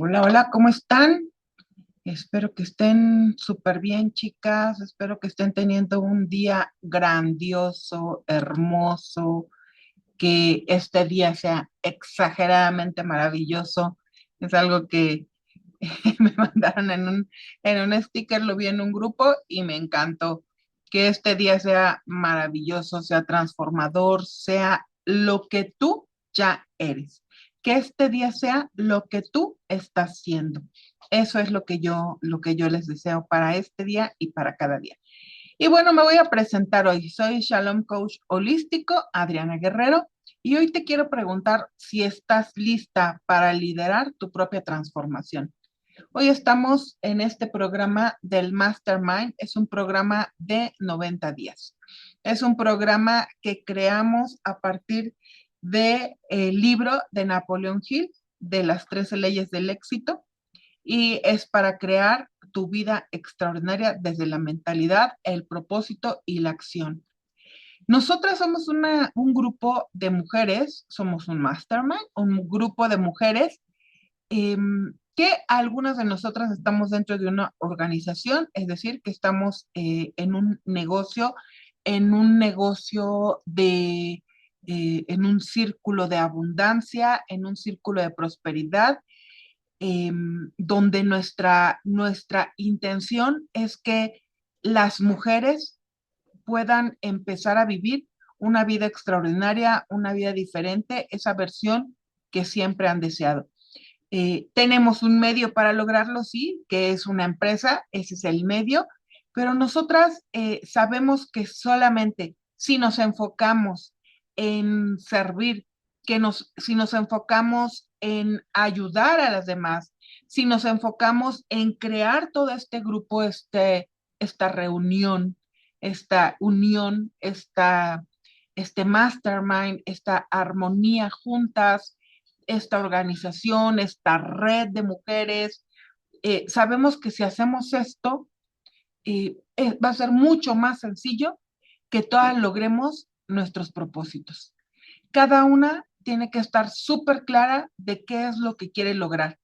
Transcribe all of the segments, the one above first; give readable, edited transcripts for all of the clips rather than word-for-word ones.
Hola, hola, ¿cómo están? Espero que estén súper bien, chicas. Espero que estén teniendo un día grandioso, hermoso, que este día sea exageradamente maravilloso. Es algo que me mandaron en un sticker, lo vi en un grupo y me encantó. Que este día sea maravilloso, sea transformador, sea lo que tú ya eres. Que este día sea lo que tú estás siendo. Eso es lo que yo les deseo para este día y para cada día. Y bueno, me voy a presentar hoy. Soy Shalom Coach Holístico, Adriana Guerrero, y hoy te quiero preguntar si estás lista para liderar tu propia transformación. Hoy estamos en este programa del Mastermind. Es un programa de 90 días. Es un programa que creamos a partir del libro de Napoleón Hill, de las 13 leyes del éxito, y es para crear tu vida extraordinaria desde la mentalidad, el propósito y la acción. Nosotras somos un grupo de mujeres, somos un mastermind, un grupo de mujeres que algunas de nosotras estamos dentro de una organización, es decir, que estamos en un negocio en un círculo de abundancia, en un círculo de prosperidad, donde nuestra intención es que las mujeres puedan empezar a vivir una vida extraordinaria, una vida diferente, esa versión que siempre han deseado. Tenemos un medio para lograrlo, sí, que es una empresa, ese es el medio, pero nosotras sabemos que solamente si nos enfocamos en servir, si nos enfocamos en ayudar a las demás, si nos enfocamos en crear todo este grupo, esta reunión, esta unión, este mastermind, esta armonía juntas, esta organización, esta red de mujeres. Sabemos que si hacemos esto, va a ser mucho más sencillo que todas logremos nuestros propósitos. Cada una tiene que estar súper clara de qué es lo que quiere lograr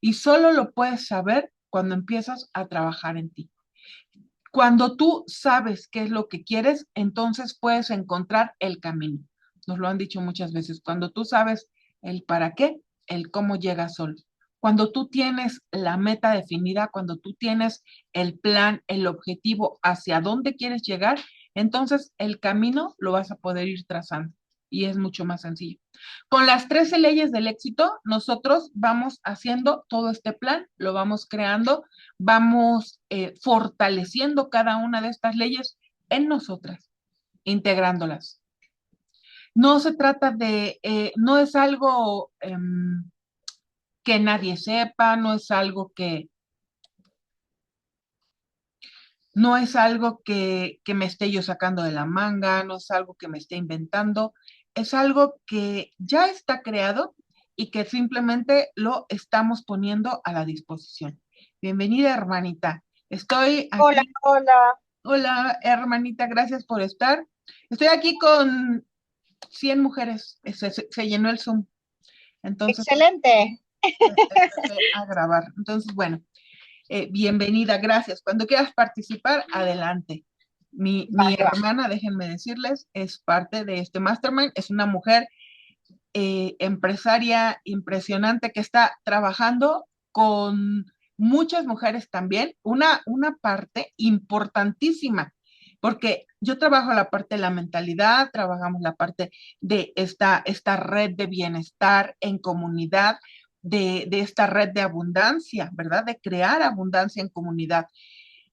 y solo lo puedes saber cuando empiezas a trabajar en ti. Cuando tú sabes qué es lo que quieres, entonces puedes encontrar el camino. Nos lo han dicho muchas veces. Cuando tú sabes el para qué, el cómo llega solo. Cuando tú tienes la meta definida, cuando tú tienes el plan, el objetivo hacia dónde quieres llegar, entonces el camino lo vas a poder ir trazando y es mucho más sencillo. Con las 13 leyes del éxito, nosotros vamos haciendo todo este plan, lo vamos creando, vamos fortaleciendo cada una de estas leyes en nosotras, integrándolas. No se trata no es algo que nadie sepa, no es algo que me esté yo sacando de la manga, no es algo que me esté inventando, es algo que ya está creado y que simplemente lo estamos poniendo a la disposición. Bienvenida, hermanita. Estoy Hola, aquí. hola. Hola, hermanita, gracias por estar. Estoy aquí con 100 mujeres. Se llenó el Zoom. Entonces, Excelente. empecé a grabar. Entonces, bueno, bienvenida, gracias. Cuando quieras participar, adelante. Mi Va que va. hermana, déjenme decirles, es parte de este mastermind. Es una mujer empresaria impresionante que está trabajando con muchas mujeres también. Una parte importantísima, porque yo trabajo la parte de la mentalidad, trabajamos la parte de esta red de bienestar en comunidad, de esta red de abundancia, ¿verdad? De crear abundancia en comunidad.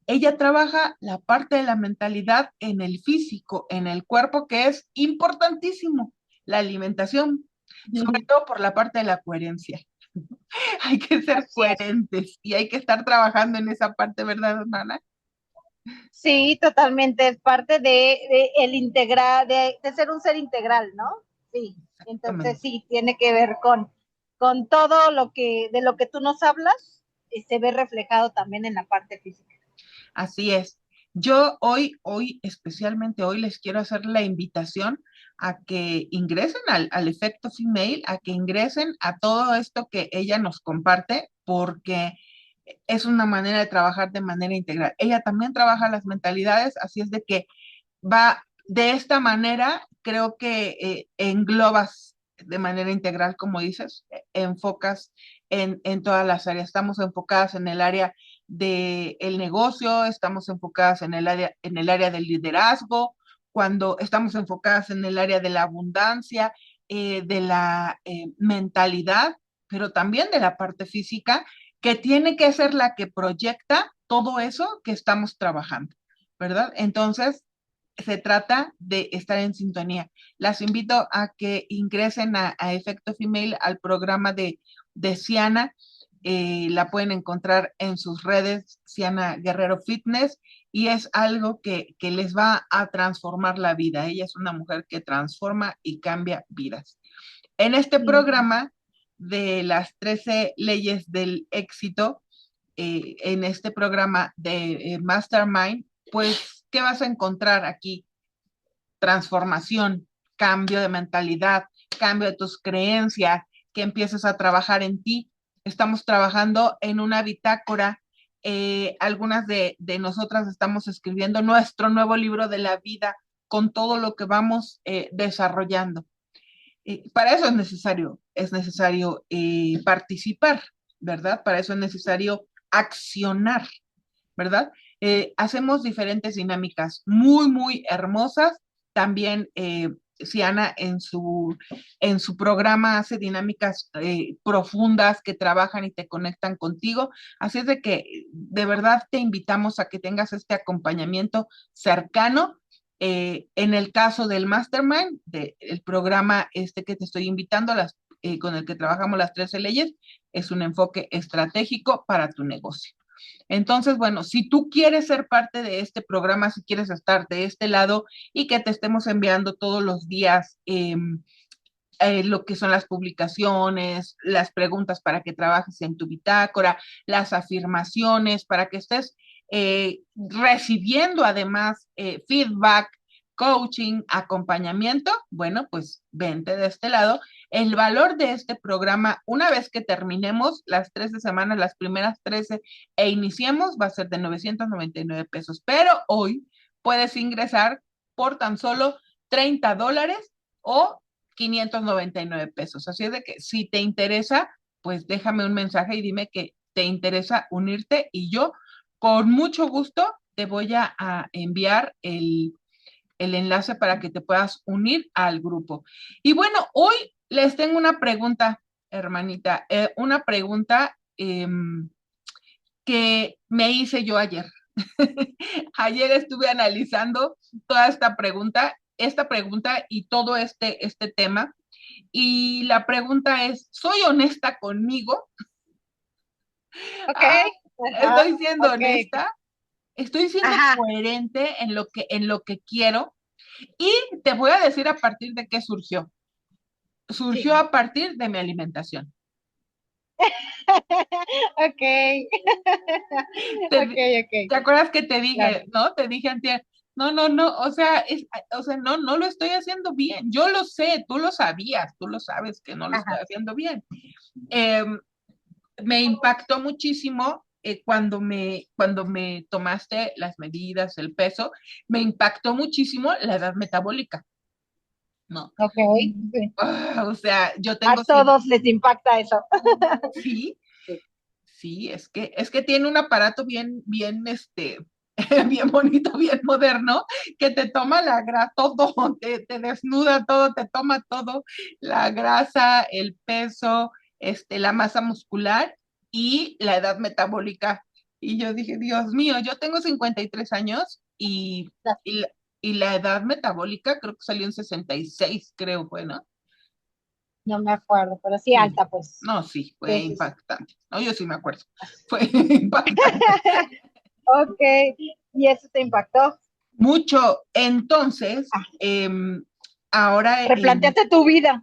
Ella trabaja la parte de la mentalidad en el físico, en el cuerpo, que es importantísimo, la alimentación, sobre todo por la parte de la coherencia. Hay que ser Así es. coherentes y hay que estar trabajando en esa parte, ¿verdad, hermana? Sí, totalmente. Es parte de el integral, de ser un ser integral, ¿no? Sí. Entonces Exactamente. sí, tiene que ver con todo de lo que tú nos hablas, se ve reflejado también en la parte física. Así es. Yo especialmente hoy, les quiero hacer la invitación a que ingresen al efecto female, a que ingresen a todo esto que ella nos comparte, porque es una manera de trabajar de manera integral. Ella también trabaja las mentalidades, así es de que va de esta manera, creo que englobas de manera integral, como dices, enfocas en todas las áreas. Estamos enfocadas en el área del negocio, estamos enfocadas en el área del liderazgo, cuando estamos enfocadas en el área de la abundancia, de la mentalidad, pero también de la parte física, que tiene que ser la que proyecta todo eso que estamos trabajando, ¿verdad? Entonces, se trata de estar en sintonía. Las invito a que ingresen a Efecto Female al programa de Ciana. La pueden encontrar en sus redes, Ciana Guerrero Fitness, y es algo que les va a transformar la vida. Ella es una mujer que transforma y cambia vidas. En este programa de las 13 leyes del éxito, en este programa de Mastermind, pues, ¿qué vas a encontrar aquí? Transformación, cambio de mentalidad, cambio de tus creencias, que empieces a trabajar en ti. Estamos trabajando en una bitácora. Algunas de nosotras estamos escribiendo nuestro nuevo libro de la vida con todo lo que vamos desarrollando. Para eso es necesario participar, ¿verdad? Para eso es necesario accionar, ¿verdad? Hacemos diferentes dinámicas muy, muy hermosas. También Ciana en su programa hace dinámicas profundas que trabajan y te conectan contigo. Así es de que de verdad te invitamos a que tengas este acompañamiento cercano. En el caso del Mastermind, del programa este que te estoy invitando, con el que trabajamos las 13 leyes, es un enfoque estratégico para tu negocio. Entonces, bueno, si tú quieres ser parte de este programa, si quieres estar de este lado y que te estemos enviando todos los días lo que son las publicaciones, las preguntas para que trabajes en tu bitácora, las afirmaciones, para que estés recibiendo además feedback, coaching, acompañamiento, bueno, pues vente de este lado. El valor de este programa, una vez que terminemos las 13 semanas, las primeras 13 e iniciemos, va a ser de 999 pesos, pero hoy puedes ingresar por tan solo $30 o 599 pesos. Así es de que si te interesa, pues déjame un mensaje y dime que te interesa unirte y yo con mucho gusto te voy a enviar el enlace para que te puedas unir al grupo. Y bueno, hoy les tengo una pregunta, hermanita, una pregunta que me hice yo ayer. Ayer estuve analizando toda esta pregunta y todo este tema. Y la pregunta es, ¿soy honesta conmigo? Ok. Ah, Ajá, ¿estoy siendo ok. honesta? ¿Estoy siendo Ajá, coherente en lo que quiero? Y te voy a decir a partir de qué surgió. Surgió sí. a partir de mi alimentación. Ok. Ok, ¿Te, ok. te acuerdas que te Claro. dije, no? Te dije antes, no, no, no, o sea, no, no lo estoy haciendo bien. Yo lo sé, tú lo sabías, tú lo sabes que no lo estoy Ajá. haciendo bien. Eh, Me impactó muchísimo cuando me tomaste las medidas, el peso, me impactó muchísimo la edad metabólica, ¿no? Ok. Sí. O sea, yo A tengo todos les impacta eso. sí, Sí. sí, es que tiene un aparato bien, bien, bien bonito, bien moderno, que te toma la grasa, todo, te desnuda todo, te toma todo, la grasa, el peso, la masa muscular y la edad metabólica. Y yo dije, Dios mío, yo tengo 53 años y, la, y la edad metabólica creo que salió en 66 creo, bueno. No me acuerdo, pero sí Sí, alta, pues. no, sí, fue Sí, sí, sí. impactante. No, yo sí me acuerdo. Fue impactante. Ok. ¿Y eso te impactó? Mucho. Entonces, Ah, ahora replanteaste tu vida.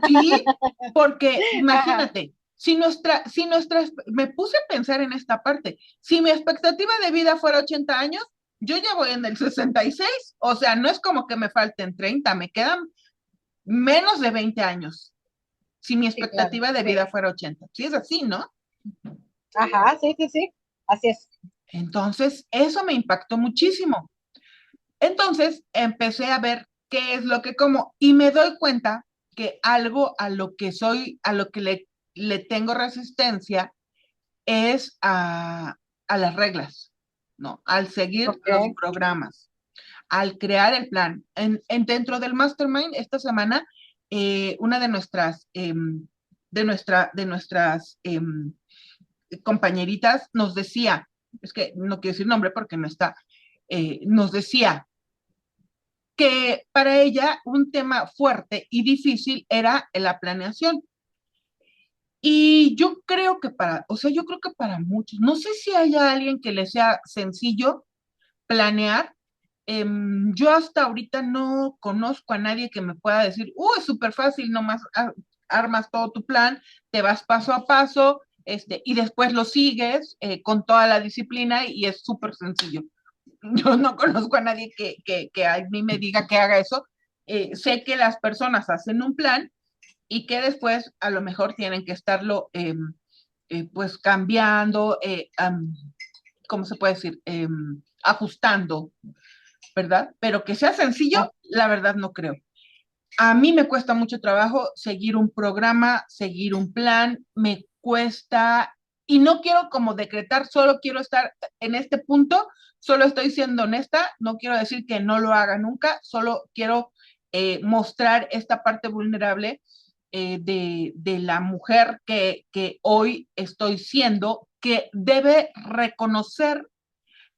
sí, porque Ajá. imagínate, me puse a pensar en esta parte, si mi expectativa de vida fuera 80 años, yo ya voy en el 66, o sea, no es como que me falten 30, me quedan menos de 20 años, si mi Sí, claro, expectativa de vida sí. fuera 80. Sí, es así, ¿no? Ajá, sí, sí, sí. Así es. Entonces, eso me impactó muchísimo. Entonces, empecé a ver qué es lo que como y me doy cuenta que algo a lo que soy, a lo que le tengo resistencia es a las reglas, ¿no? Al seguir Ok. los programas, al crear el plan. Dentro del Mastermind, esta semana, una de nuestras compañeritas nos decía, es que no quiero decir nombre porque no está, nos decía que para ella un tema fuerte y difícil era la planeación. Y yo creo que o sea, yo creo que para muchos, no sé si haya alguien que le sea sencillo planear. Yo hasta ahorita no conozco a nadie que me pueda decir, es súper fácil, nomás armas todo tu plan, te vas paso a paso, y después lo sigues con toda la disciplina y es súper sencillo. Yo no conozco a nadie que a mí me diga que haga eso. Sé que las personas hacen un plan y que después a lo mejor tienen que estarlo pues cambiando, ¿cómo se puede decir? Ajustando, ¿verdad? Pero que sea sencillo, la verdad no creo. A mí me cuesta mucho trabajo seguir un programa, seguir un plan, me cuesta, y no quiero como decretar, solo quiero estar en este punto, solo estoy siendo honesta, no quiero decir que no lo haga nunca, solo quiero mostrar esta parte vulnerable de la mujer que hoy estoy siendo, que debe reconocer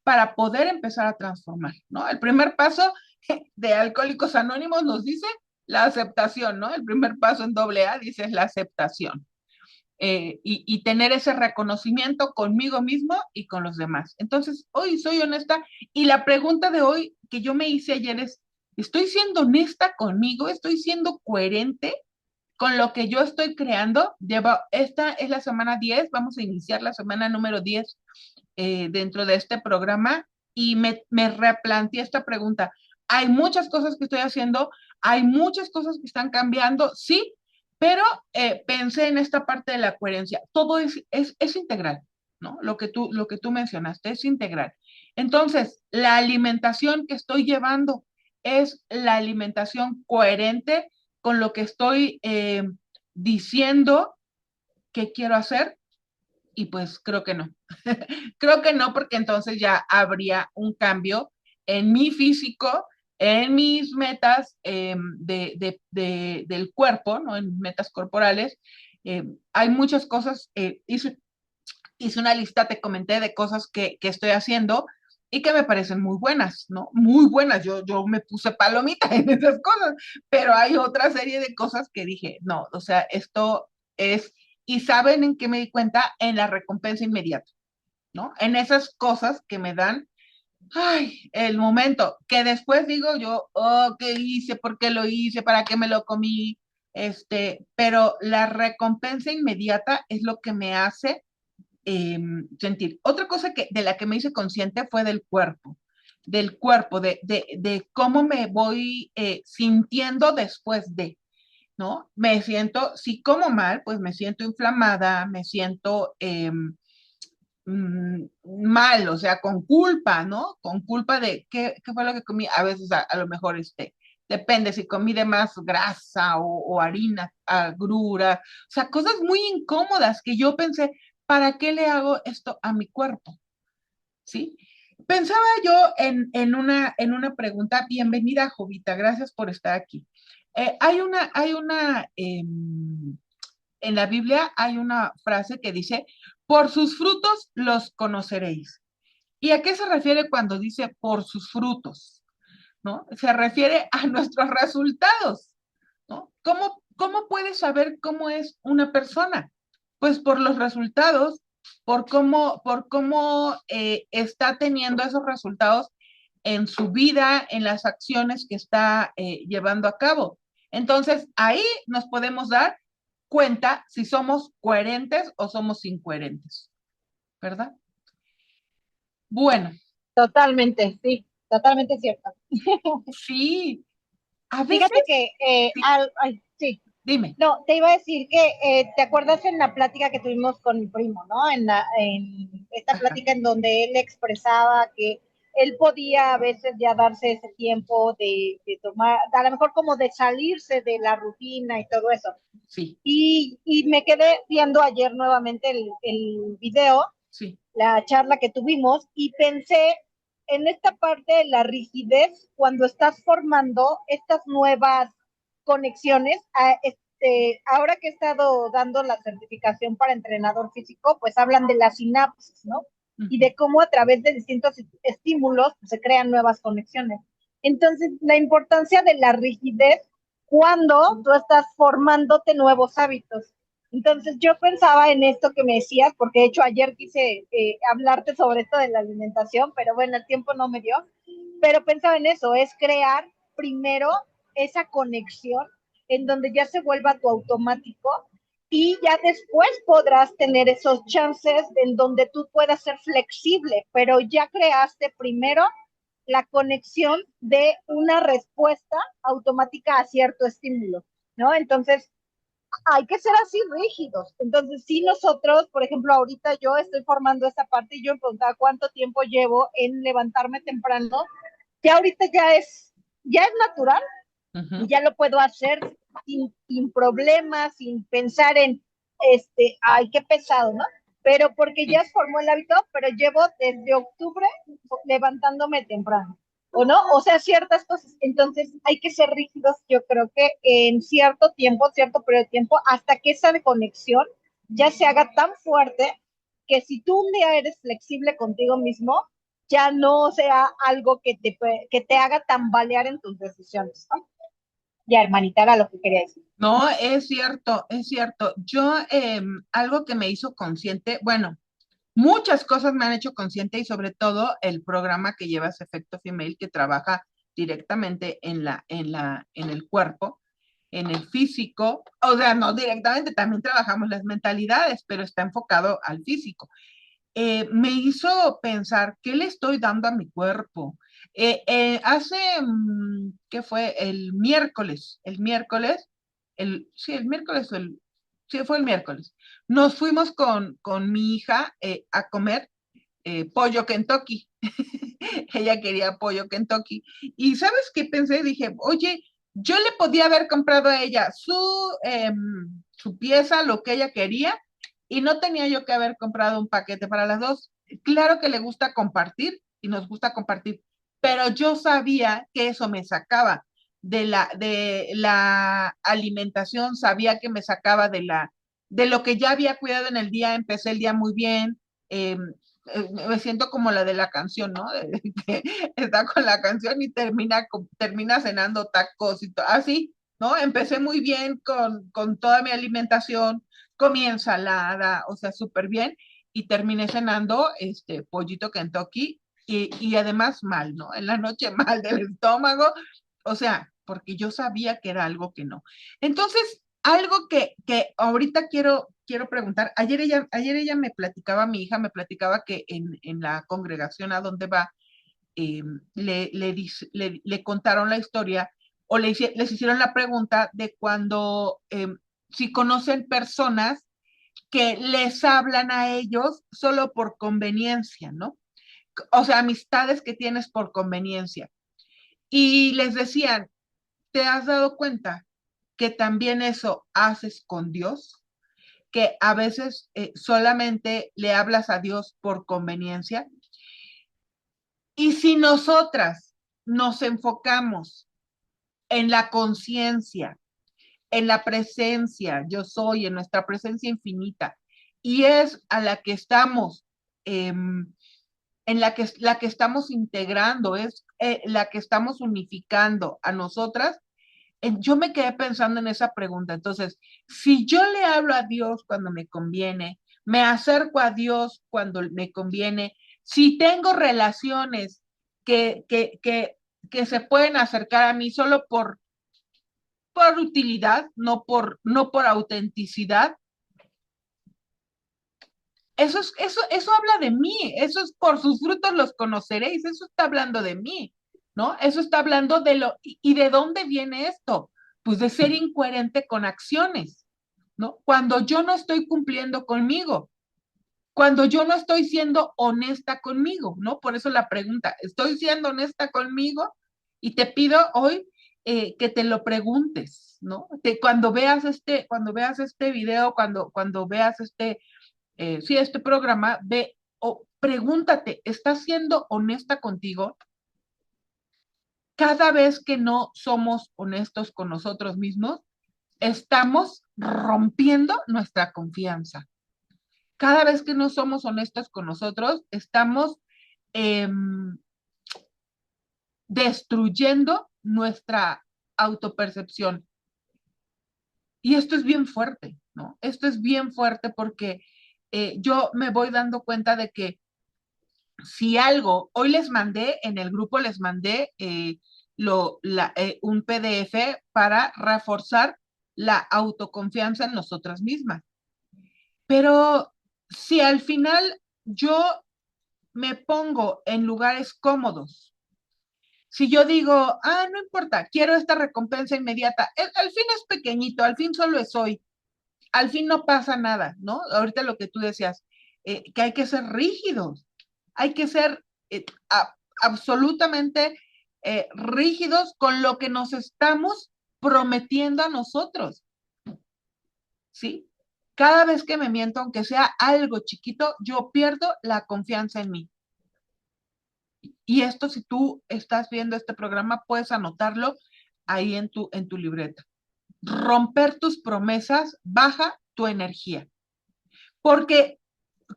para poder empezar a transformar, ¿no? El primer paso de Alcohólicos Anónimos nos dice la aceptación, ¿no? El primer paso en doble A dice es la aceptación. Y tener ese reconocimiento conmigo mismo y con los demás. Entonces, hoy soy honesta y la pregunta de hoy que yo me hice ayer es, ¿estoy siendo honesta conmigo? ¿Estoy siendo coherente con lo que yo estoy creando? Esta es la semana 10, vamos a iniciar la semana número 10 dentro de este programa y me replanteé esta pregunta. Hay muchas cosas que estoy haciendo, hay muchas cosas que están cambiando, sí, pero pensé en esta parte de la coherencia. Todo es integral, ¿no? Lo que tú mencionaste es integral. Entonces, la alimentación que estoy llevando es la alimentación coherente con lo que estoy diciendo que quiero hacer y pues creo que no. Creo que no, porque entonces ya habría un cambio en mi físico, en mis metas del cuerpo, ¿no? En mis metas corporales. Hay muchas cosas, hice una lista, te comenté, de cosas que estoy haciendo y que me parecen muy buenas, ¿no? Muy buenas. Yo me puse palomita en esas cosas, pero hay otra serie de cosas que dije, no, o sea, esto es, y ¿saben en qué me di cuenta? En la recompensa inmediata, ¿no? En esas cosas que me dan, ay, el momento, que después digo yo, oh, ¿qué hice? ¿Por qué lo hice? ¿Para qué me lo comí? Pero la recompensa inmediata es lo que me hace sentir. Otra cosa de la que me hice consciente fue del cuerpo, de cómo me voy sintiendo después de, ¿no? Me siento, si como mal, pues me siento inflamada, me siento mal, o sea, con culpa, ¿no? Con culpa de qué fue lo que comí. A veces a lo mejor depende si comí de más grasa o harina, agrura, o sea, cosas muy incómodas que yo pensé, ¿para qué le hago esto a mi cuerpo? ¿Sí? Pensaba yo en una pregunta, bienvenida Jovita, gracias por estar aquí. En la Biblia hay una frase que dice, por sus frutos los conoceréis. ¿Y a qué se refiere cuando dice por sus frutos? ¿No? Se refiere a nuestros resultados, ¿no? ¿Cómo puedes saber cómo es una persona? Pues por los resultados, por cómo está teniendo esos resultados en su vida, en las acciones que está llevando a cabo. Entonces, ahí nos podemos dar cuenta si somos coherentes o somos incoherentes, ¿verdad? Bueno, Totalmente, sí, totalmente cierto. sí. A Fíjate veces, que, sí, ay, sí, dime. no, te iba a decir que, ¿te acuerdas en la plática que tuvimos con mi primo, ¿no? En esta Ajá, plática en donde él expresaba que él podía a veces ya darse ese tiempo de tomar, a lo mejor como de salirse de la rutina y todo eso. sí, Y me quedé viendo ayer nuevamente el video, sí. la charla que tuvimos, y pensé en esta parte de la rigidez cuando estás formando estas nuevas conexiones. Ahora que he estado dando la certificación para entrenador físico, pues hablan de las sinapsis, ¿no? Y Ujú. de cómo a través de distintos estímulos pues, se crean nuevas conexiones. Entonces, la importancia de la rigidez cuando tú estás formándote nuevos hábitos. Entonces yo pensaba en esto que me decías, porque de hecho ayer quise hablarte sobre esto de la alimentación, pero bueno, el tiempo no me dio. Pero pensaba en eso, es crear primero esa conexión en donde ya se vuelva tu automático y ya después podrás tener esos chances en donde tú puedas ser flexible, pero ya creaste primero la conexión de una respuesta automática a cierto estímulo, ¿no? Entonces, hay que ser así rígidos. Entonces, si nosotros, por ejemplo, ahorita yo estoy formando esa parte y yo me preguntaba cuánto tiempo llevo en levantarme temprano, que ahorita ya es natural y Ujú. ya lo puedo hacer sin problemas, sin pensar en, ay, qué pesado, ¿no? Pero porque ya Sí. se formó el hábito, pero llevo desde octubre levantándome temprano. ¿O no? O sea, ciertas cosas. Entonces hay que ser rígidos, yo creo que en cierto tiempo, cierto periodo de tiempo, hasta que esa conexión ya se haga tan fuerte que si tú un día eres flexible contigo mismo, ya no sea algo que te haga tambalear en tus decisiones, ¿no? Ya, hermanita, era lo que quería decir. No, es cierto, es cierto. Yo, algo que me hizo consciente, bueno, muchas cosas me han hecho consciente y sobre todo el programa que llevas Efecto Female que trabaja directamente en el cuerpo, en el físico, o sea, no directamente, también trabajamos las mentalidades, pero está enfocado al físico. Me hizo pensar, ¿qué le estoy dando a mi cuerpo? Hace, ¿qué fue? Sí, el miércoles, sí, fue el miércoles. Nos fuimos con mi hija a comer pollo Kentucky. Ella quería pollo Kentucky. Y ¿sabes qué pensé? Dije, oye, yo le podía haber comprado a ella su pieza, lo que ella quería, y no tenía yo que haber comprado un paquete para las dos. Claro que le gusta compartir y nos gusta compartir, pero yo sabía que eso me sacaba de la alimentación, sabía que me sacaba de lo que ya había cuidado en el día, empecé el día muy bien, eh, me siento como la de la canción, ¿no? Que está con la canción y termina cenando tacos y todo, así, ¿no? Empecé muy bien con toda mi alimentación, comí ensalada, o sea, súper bien, y terminé cenando este pollito Kentucky y además mal, ¿no? En la noche mal del estómago, o sea, porque yo sabía que era algo que no. Entonces, algo que ahorita quiero preguntar, ayer ella me platicaba, mi hija me platicaba que en la congregación a donde va, eh, le contaron la historia o les hicieron la pregunta de cuando, si conocen personas que les hablan a ellos solo por conveniencia, ¿no? O sea, amistades que tienes por conveniencia. Y les decían, ¿te has dado cuenta que también eso haces con Dios? Que a veces solamente le hablas a Dios por conveniencia. Y si nosotras nos enfocamos en la conciencia, en la presencia, yo soy, en nuestra presencia infinita, y es a la que estamos, en la que estamos integrando, es la que estamos unificando a nosotras, yo me quedé pensando en esa pregunta. Entonces, si yo le hablo a Dios cuando me conviene, me acerco a Dios cuando me conviene, si tengo relaciones que, que, que, que se pueden acercar a mí solo por utilidad, no por autenticidad, eso habla de mí, eso es por sus frutos los conoceréis, eso está hablando de mí. ¿no? Eso está hablando de ¿y de dónde viene esto? Pues de ser incoherente con acciones, ¿no? Cuando yo no estoy cumpliendo conmigo, cuando yo no estoy siendo honesta conmigo, ¿no? Por eso la pregunta, ¿estoy siendo honesta conmigo? Y te pido hoy que te lo preguntes, ¿no? Cuando veas este video, cuando veas sí, este programa, ve o pregúntate, ¿estás siendo honesta contigo? Cada vez que no somos honestos con nosotros mismos, estamos rompiendo nuestra confianza. Cada vez que no somos honestos con nosotros, estamos eh, destruyendo nuestra autopercepción. Y esto es bien fuerte, ¿no? Esto es bien fuerte porque yo me voy dando cuenta de que si algo, hoy les mandé, en el grupo les mandé un PDF para reforzar la autoconfianza en nosotras mismas. Pero si al final yo me pongo en lugares cómodos, si yo digo, no importa, quiero esta recompensa inmediata, al fin es pequeñito, al fin solo es hoy, al fin no pasa nada, ¿no? Ahorita lo que tú decías, que hay que ser rígidos, hay que ser absolutamente rígidos con lo que nos estamos prometiendo a nosotros, ¿sí? Cada vez que me miento, aunque sea algo chiquito, yo pierdo la confianza en mí. Y esto, si tú estás viendo este programa, puedes anotarlo ahí en tu libreta. Romper tus promesas baja tu energía. Porque,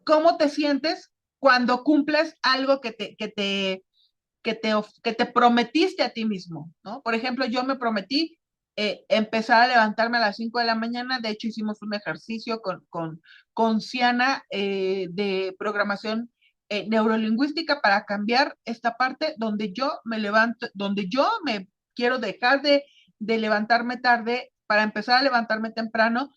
¿cómo te sientes cuando cumples algo que te prometiste a ti mismo, ¿no? Por ejemplo, yo me prometí empezar a levantarme a las 5 de la mañana. De hecho, hicimos un ejercicio con Ciana de programación neurolingüística para cambiar esta parte donde yo me levanto, donde yo me quiero dejar de levantarme tarde para empezar a levantarme temprano,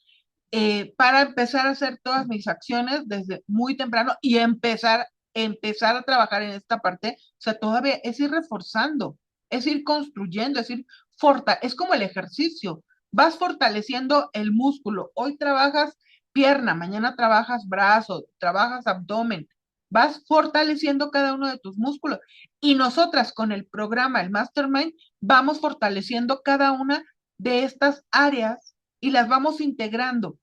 para empezar a hacer todas mis acciones desde muy temprano y empezar a trabajar en esta parte. O sea, todavía es ir reforzando, es ir construyendo, es como el ejercicio. Vas fortaleciendo el músculo. Hoy trabajas pierna, mañana trabajas brazo, trabajas abdomen. Vas fortaleciendo cada uno de tus músculos. Y nosotras con el programa, el Mastermind, vamos fortaleciendo cada una de estas áreas y las vamos integrando.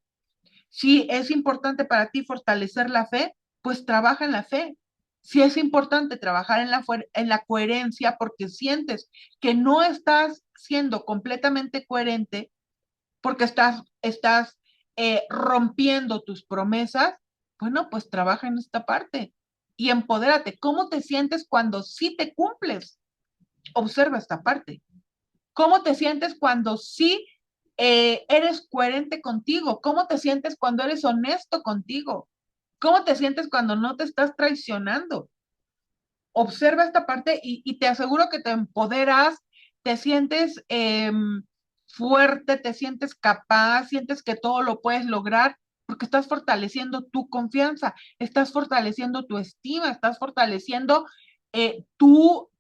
Si es importante para ti fortalecer la fe, pues trabaja en la fe. Si es importante trabajar en la coherencia porque sientes que no estás siendo completamente coherente, porque estás rompiendo tus promesas, bueno, pues trabaja en esta parte y empodérate. ¿Cómo te sientes cuando sí te cumples? Observa esta parte. ¿Cómo te sientes cuando sí eres coherente contigo? ¿Cómo te sientes cuando eres honesto contigo? ¿Cómo te sientes cuando no te estás traicionando? Observa esta parte y te aseguro que te empoderas, te sientes fuerte, te sientes capaz, sientes que todo lo puedes lograr porque estás fortaleciendo tu confianza, estás fortaleciendo tu estima, estás fortaleciendo tu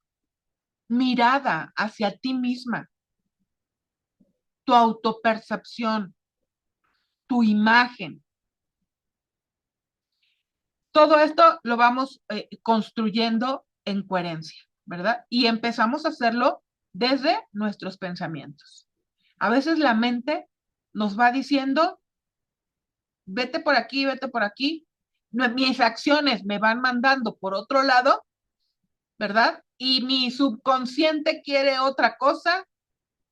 mirada hacia ti misma, tu autopercepción, tu imagen. Todo esto lo vamos construyendo en coherencia, ¿verdad? Y empezamos a hacerlo desde nuestros pensamientos. A veces la mente nos va diciendo, vete por aquí, vete por aquí. Mis acciones me van mandando por otro lado, ¿verdad? Y mi subconsciente quiere otra cosa.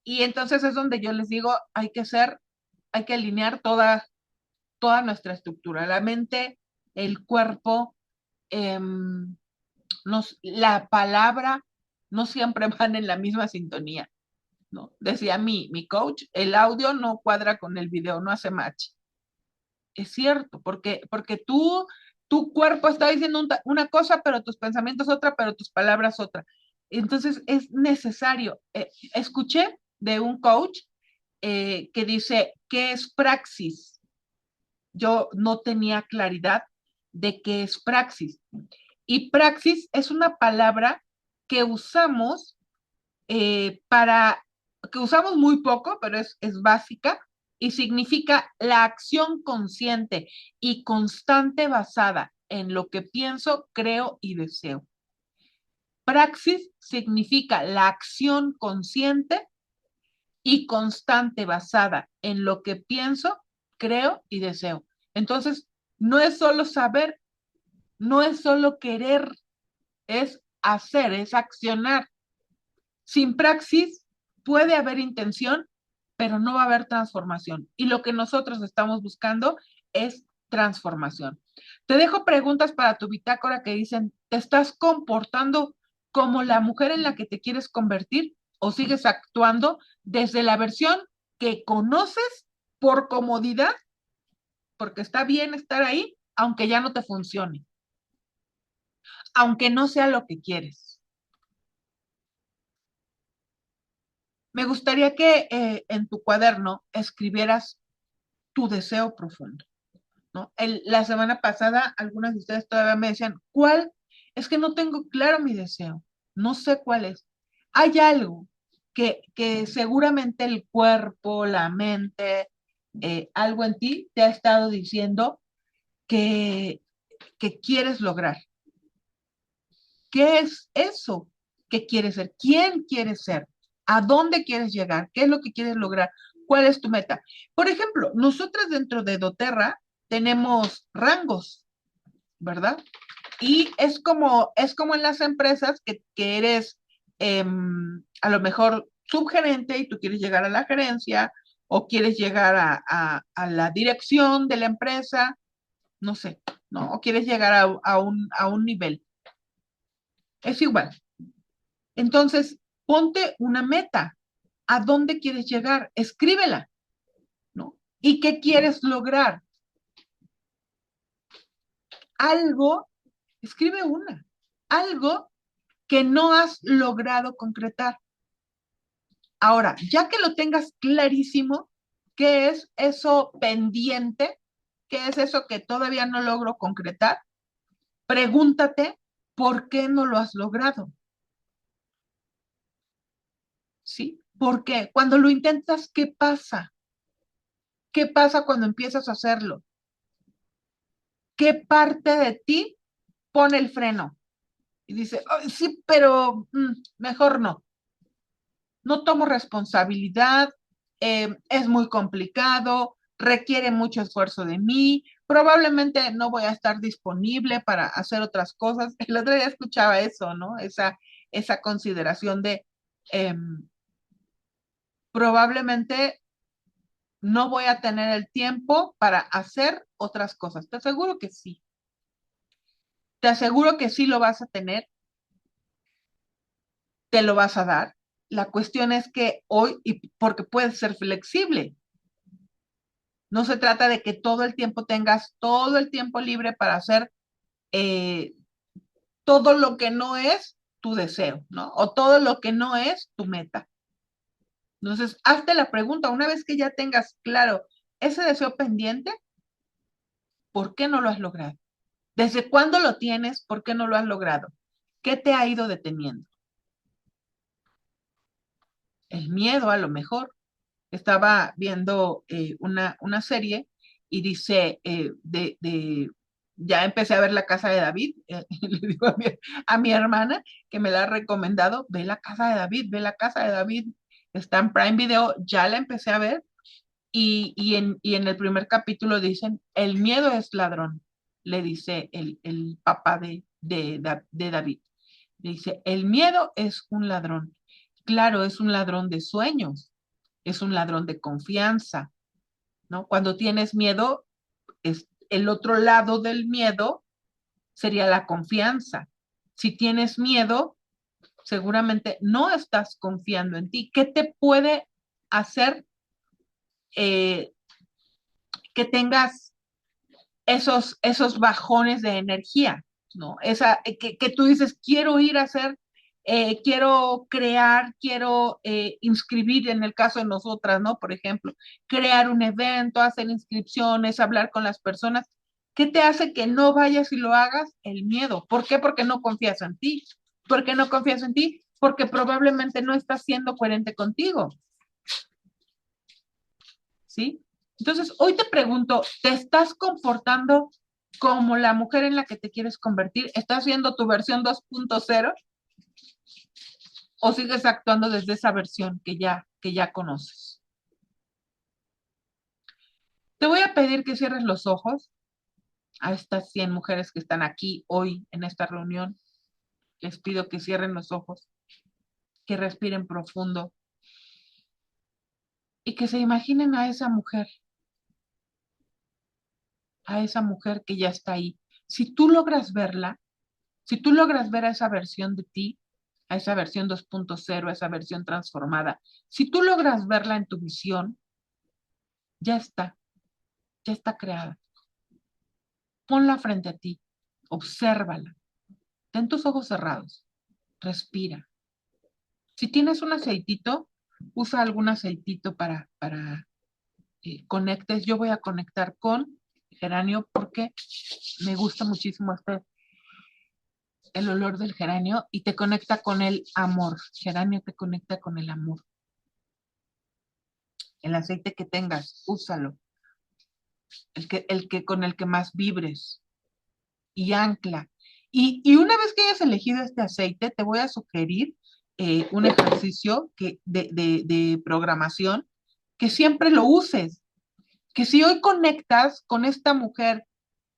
Y entonces es donde yo les digo, hay que alinear toda nuestra estructura, la mente, el cuerpo, eh, la palabra, no siempre van en la misma sintonía, ¿no? Decía mi coach, el audio no cuadra con el video, no hace match. Es cierto, porque tu cuerpo está diciendo una cosa, pero tus pensamientos otra, pero tus palabras otra. Entonces es necesario. Escuché de un coach que dice, ¿qué es praxis? Yo no tenía claridad de qué es praxis. Y praxis es una palabra que usamos para que usamos muy poco, pero es básica y significa la acción consciente y constante basada en lo que pienso, creo y deseo. Praxis significa la acción consciente y constante basada en lo que pienso, creo y deseo. Entonces, no es solo saber, no es solo querer, es hacer, es accionar. Sin praxis puede haber intención, pero no va a haber transformación. Y lo que nosotros estamos buscando es transformación. Te dejo preguntas para tu bitácora que dicen, ¿te estás comportando como la mujer en la que te quieres convertir o sigues actuando desde la versión que conoces por comodidad, porque está bien estar ahí, aunque ya no te funcione, aunque no sea lo que quieres? Me gustaría que en tu cuaderno escribieras tu deseo profundo, ¿no? La semana pasada, algunas de ustedes todavía me decían, ¿cuál? Es que no tengo claro mi deseo, no sé cuál es. Hay algo que seguramente el cuerpo, la mente, algo en ti te ha estado diciendo que, que quieres lograr. ¿Qué es eso que quieres ser? ¿Quién quieres ser? ¿A dónde quieres llegar? ¿Qué es lo que quieres lograr? ¿Cuál es tu meta? Por ejemplo, nosotras dentro de doTERRA tenemos rangos, ¿verdad? Y es como en las empresas que eres a lo mejor subgerente y tú quieres llegar a la gerencia o quieres llegar a la dirección de la empresa, no sé, ¿no? O quieres llegar a un nivel. Es igual. Entonces, ponte una meta. ¿A dónde quieres llegar? Escríbela, ¿no? ¿Y qué quieres lograr? Algo, escribe una, algo que no has logrado concretar. Ahora, ya que lo tengas clarísimo, ¿qué es eso pendiente? ¿Qué es eso que todavía no logro concretar? Pregúntate, ¿por qué no lo has logrado? ¿Sí? ¿Por qué? Cuando lo intentas, ¿qué pasa? ¿Qué pasa cuando empiezas a hacerlo? ¿Qué parte de ti pone el freno? Y dice, "Ay, sí, pero mejor no. No tomo responsabilidad, es muy complicado, requiere mucho esfuerzo de mí, probablemente no voy a estar disponible para hacer otras cosas". El otro día escuchaba eso, ¿no? Esa consideración de probablemente no voy a tener el tiempo para hacer otras cosas. Te aseguro que sí. Te aseguro que sí lo vas a tener, te lo vas a dar. La cuestión es que hoy, y porque puedes ser flexible, no se trata de que todo el tiempo tengas todo el tiempo libre para hacer eh, todo lo que no es tu deseo, ¿no? O todo lo que no es tu meta. Entonces, hazte la pregunta, una vez que ya tengas claro ese deseo pendiente, ¿por qué no lo has logrado? ¿Desde cuándo lo tienes? ¿Por qué no lo has logrado? ¿Qué te ha ido deteniendo? El miedo, a lo mejor. Estaba viendo una serie y dice, ya empecé a ver La Casa de David, le digo a mi hermana que me la ha recomendado, ve La Casa de David, ve La Casa de David, está en Prime Video, ya la empecé a ver y en el primer capítulo dicen, el miedo es ladrón, le dice el papá de David. Le dice, el miedo es un ladrón. Claro, es un ladrón de sueños, es un ladrón de confianza, ¿no? Cuando tienes miedo, es el otro lado del miedo sería la confianza. Si tienes miedo, seguramente no estás confiando en ti. ¿Qué te puede hacer eh, que tengas esos bajones de energía, ¿no? Que tú dices, quiero ir a hacer, quiero crear, quiero inscribir, en el caso de nosotras, ¿no? Por ejemplo, crear un evento, hacer inscripciones, hablar con las personas. ¿Qué te hace que no vayas y lo hagas? El miedo. ¿Por qué? Porque no confías en ti. ¿Por qué no confías en ti? porque probablemente no estás siendo coherente contigo. ¿Sí? Entonces, hoy te pregunto, ¿te estás comportando como la mujer en la que te quieres convertir? ¿Estás viendo tu versión 2.0 o sigues actuando desde esa versión que ya conoces? Te voy a pedir que cierres los ojos a estas 100 mujeres que están aquí hoy en esta reunión. Les pido que cierren los ojos, que respiren profundo y que se imaginen a esa mujer que ya está ahí. Si tú logras verla, si tú logras ver a esa versión de ti, a esa versión 2.0, a esa versión transformada, si tú logras verla en tu visión, ya ya está creada. Ponla frente a ti, obsérvala, ten tus ojos cerrados, respira. Si tienes un aceitito, usa algún aceitito para conectes. Yo voy a conectar con geranio porque me gusta muchísimo el olor del geranio y te conecta con el amor. Geranio te conecta con el amor. El aceite que tengas, úsalo. Con el que más vibres y ancla. Y una vez que hayas elegido este aceite, te voy a sugerir un ejercicio de programación que siempre lo uses. Que si hoy conectas con esta mujer,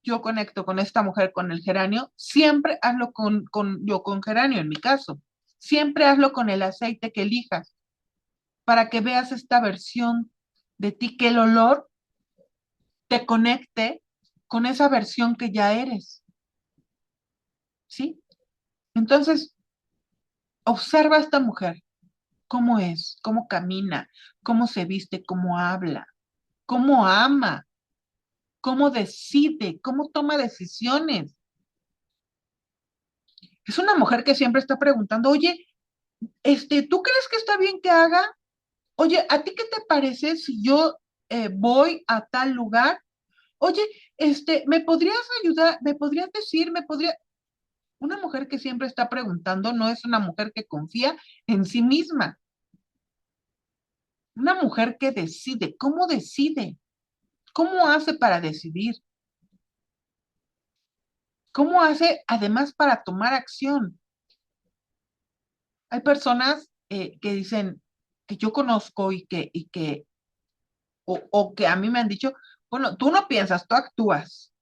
yo conecto con esta mujer con el geranio, siempre hazlo yo con geranio en mi caso. Siempre hazlo con el aceite que elijas para que veas esta versión de ti, que el olor te conecte con esa versión que ya eres. ¿Sí? Entonces, observa a esta mujer, cómo es, cómo camina, cómo se viste, cómo habla, cómo ama, cómo decide, cómo toma decisiones. Es una mujer que siempre está preguntando, oye, ¿tú crees que está bien que haga? Oye, ¿a ti qué te parece si yo voy a tal lugar? Oye, ¿me podrías ayudar? ¿Me podrías decir? ¿Me podría? Una mujer que siempre está preguntando no es una mujer que confía en sí misma. Una mujer que decide. ¿Cómo decide? ¿Cómo hace para decidir? ¿Cómo hace además para tomar acción? Hay personas que dicen que yo conozco o que a mí me han dicho, bueno, tú no piensas, tú actúas.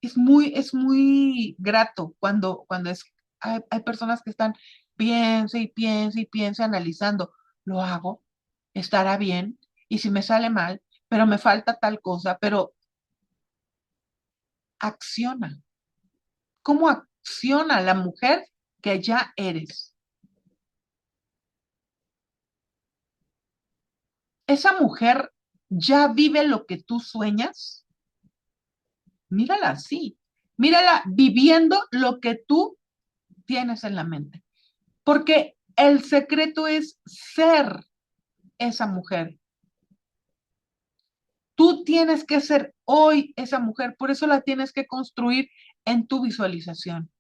Es muy grato cuando hay personas que están piense y piense y piense analizando, lo hago, estará bien, y si me sale mal, pero me falta tal cosa, pero acciona. ¿Cómo acciona la mujer que ya eres? Esa mujer ya vive lo que tú sueñas. Mírala así, mírala viviendo lo que tú tienes en la mente. Porque el secreto es ser esa mujer. Tú tienes que ser hoy esa mujer, por eso la tienes que construir en tu visualización.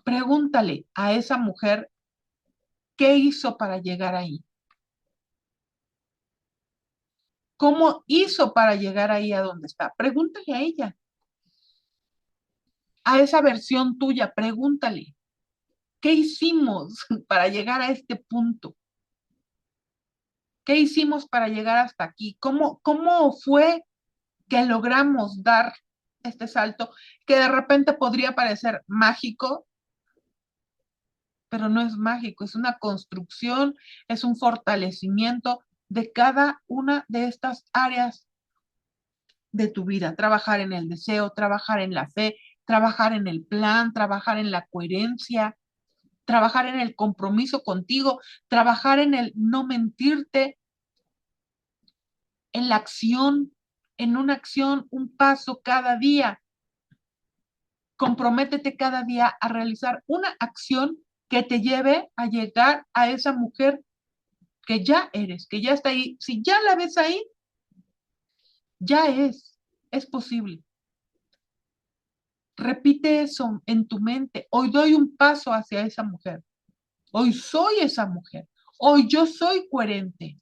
Pregúntale a esa mujer qué hizo para llegar ahí. ¿Cómo hizo para llegar ahí a donde está? Pregúntale a ella, a esa versión tuya, pregúntale, ¿qué hicimos para llegar a este punto? ¿Qué hicimos para llegar hasta aquí? ¿Cómo fue que logramos dar este salto que de repente podría parecer mágico, pero no es mágico, es una construcción, es un fortalecimiento de cada una de estas áreas de tu vida? Trabajar en el deseo, trabajar en la fe, trabajar en el plan, trabajar en la coherencia, trabajar en el compromiso contigo, trabajar en el no mentirte, en la acción, en una acción, un paso cada día. Comprométete cada día a realizar una acción que te lleve a llegar a esa mujer que ya eres, que ya está ahí. Si ya la ves ahí, ya es posible. Repite eso en tu mente. Hoy doy un paso hacia esa mujer. Hoy soy esa mujer. Hoy yo soy coherente.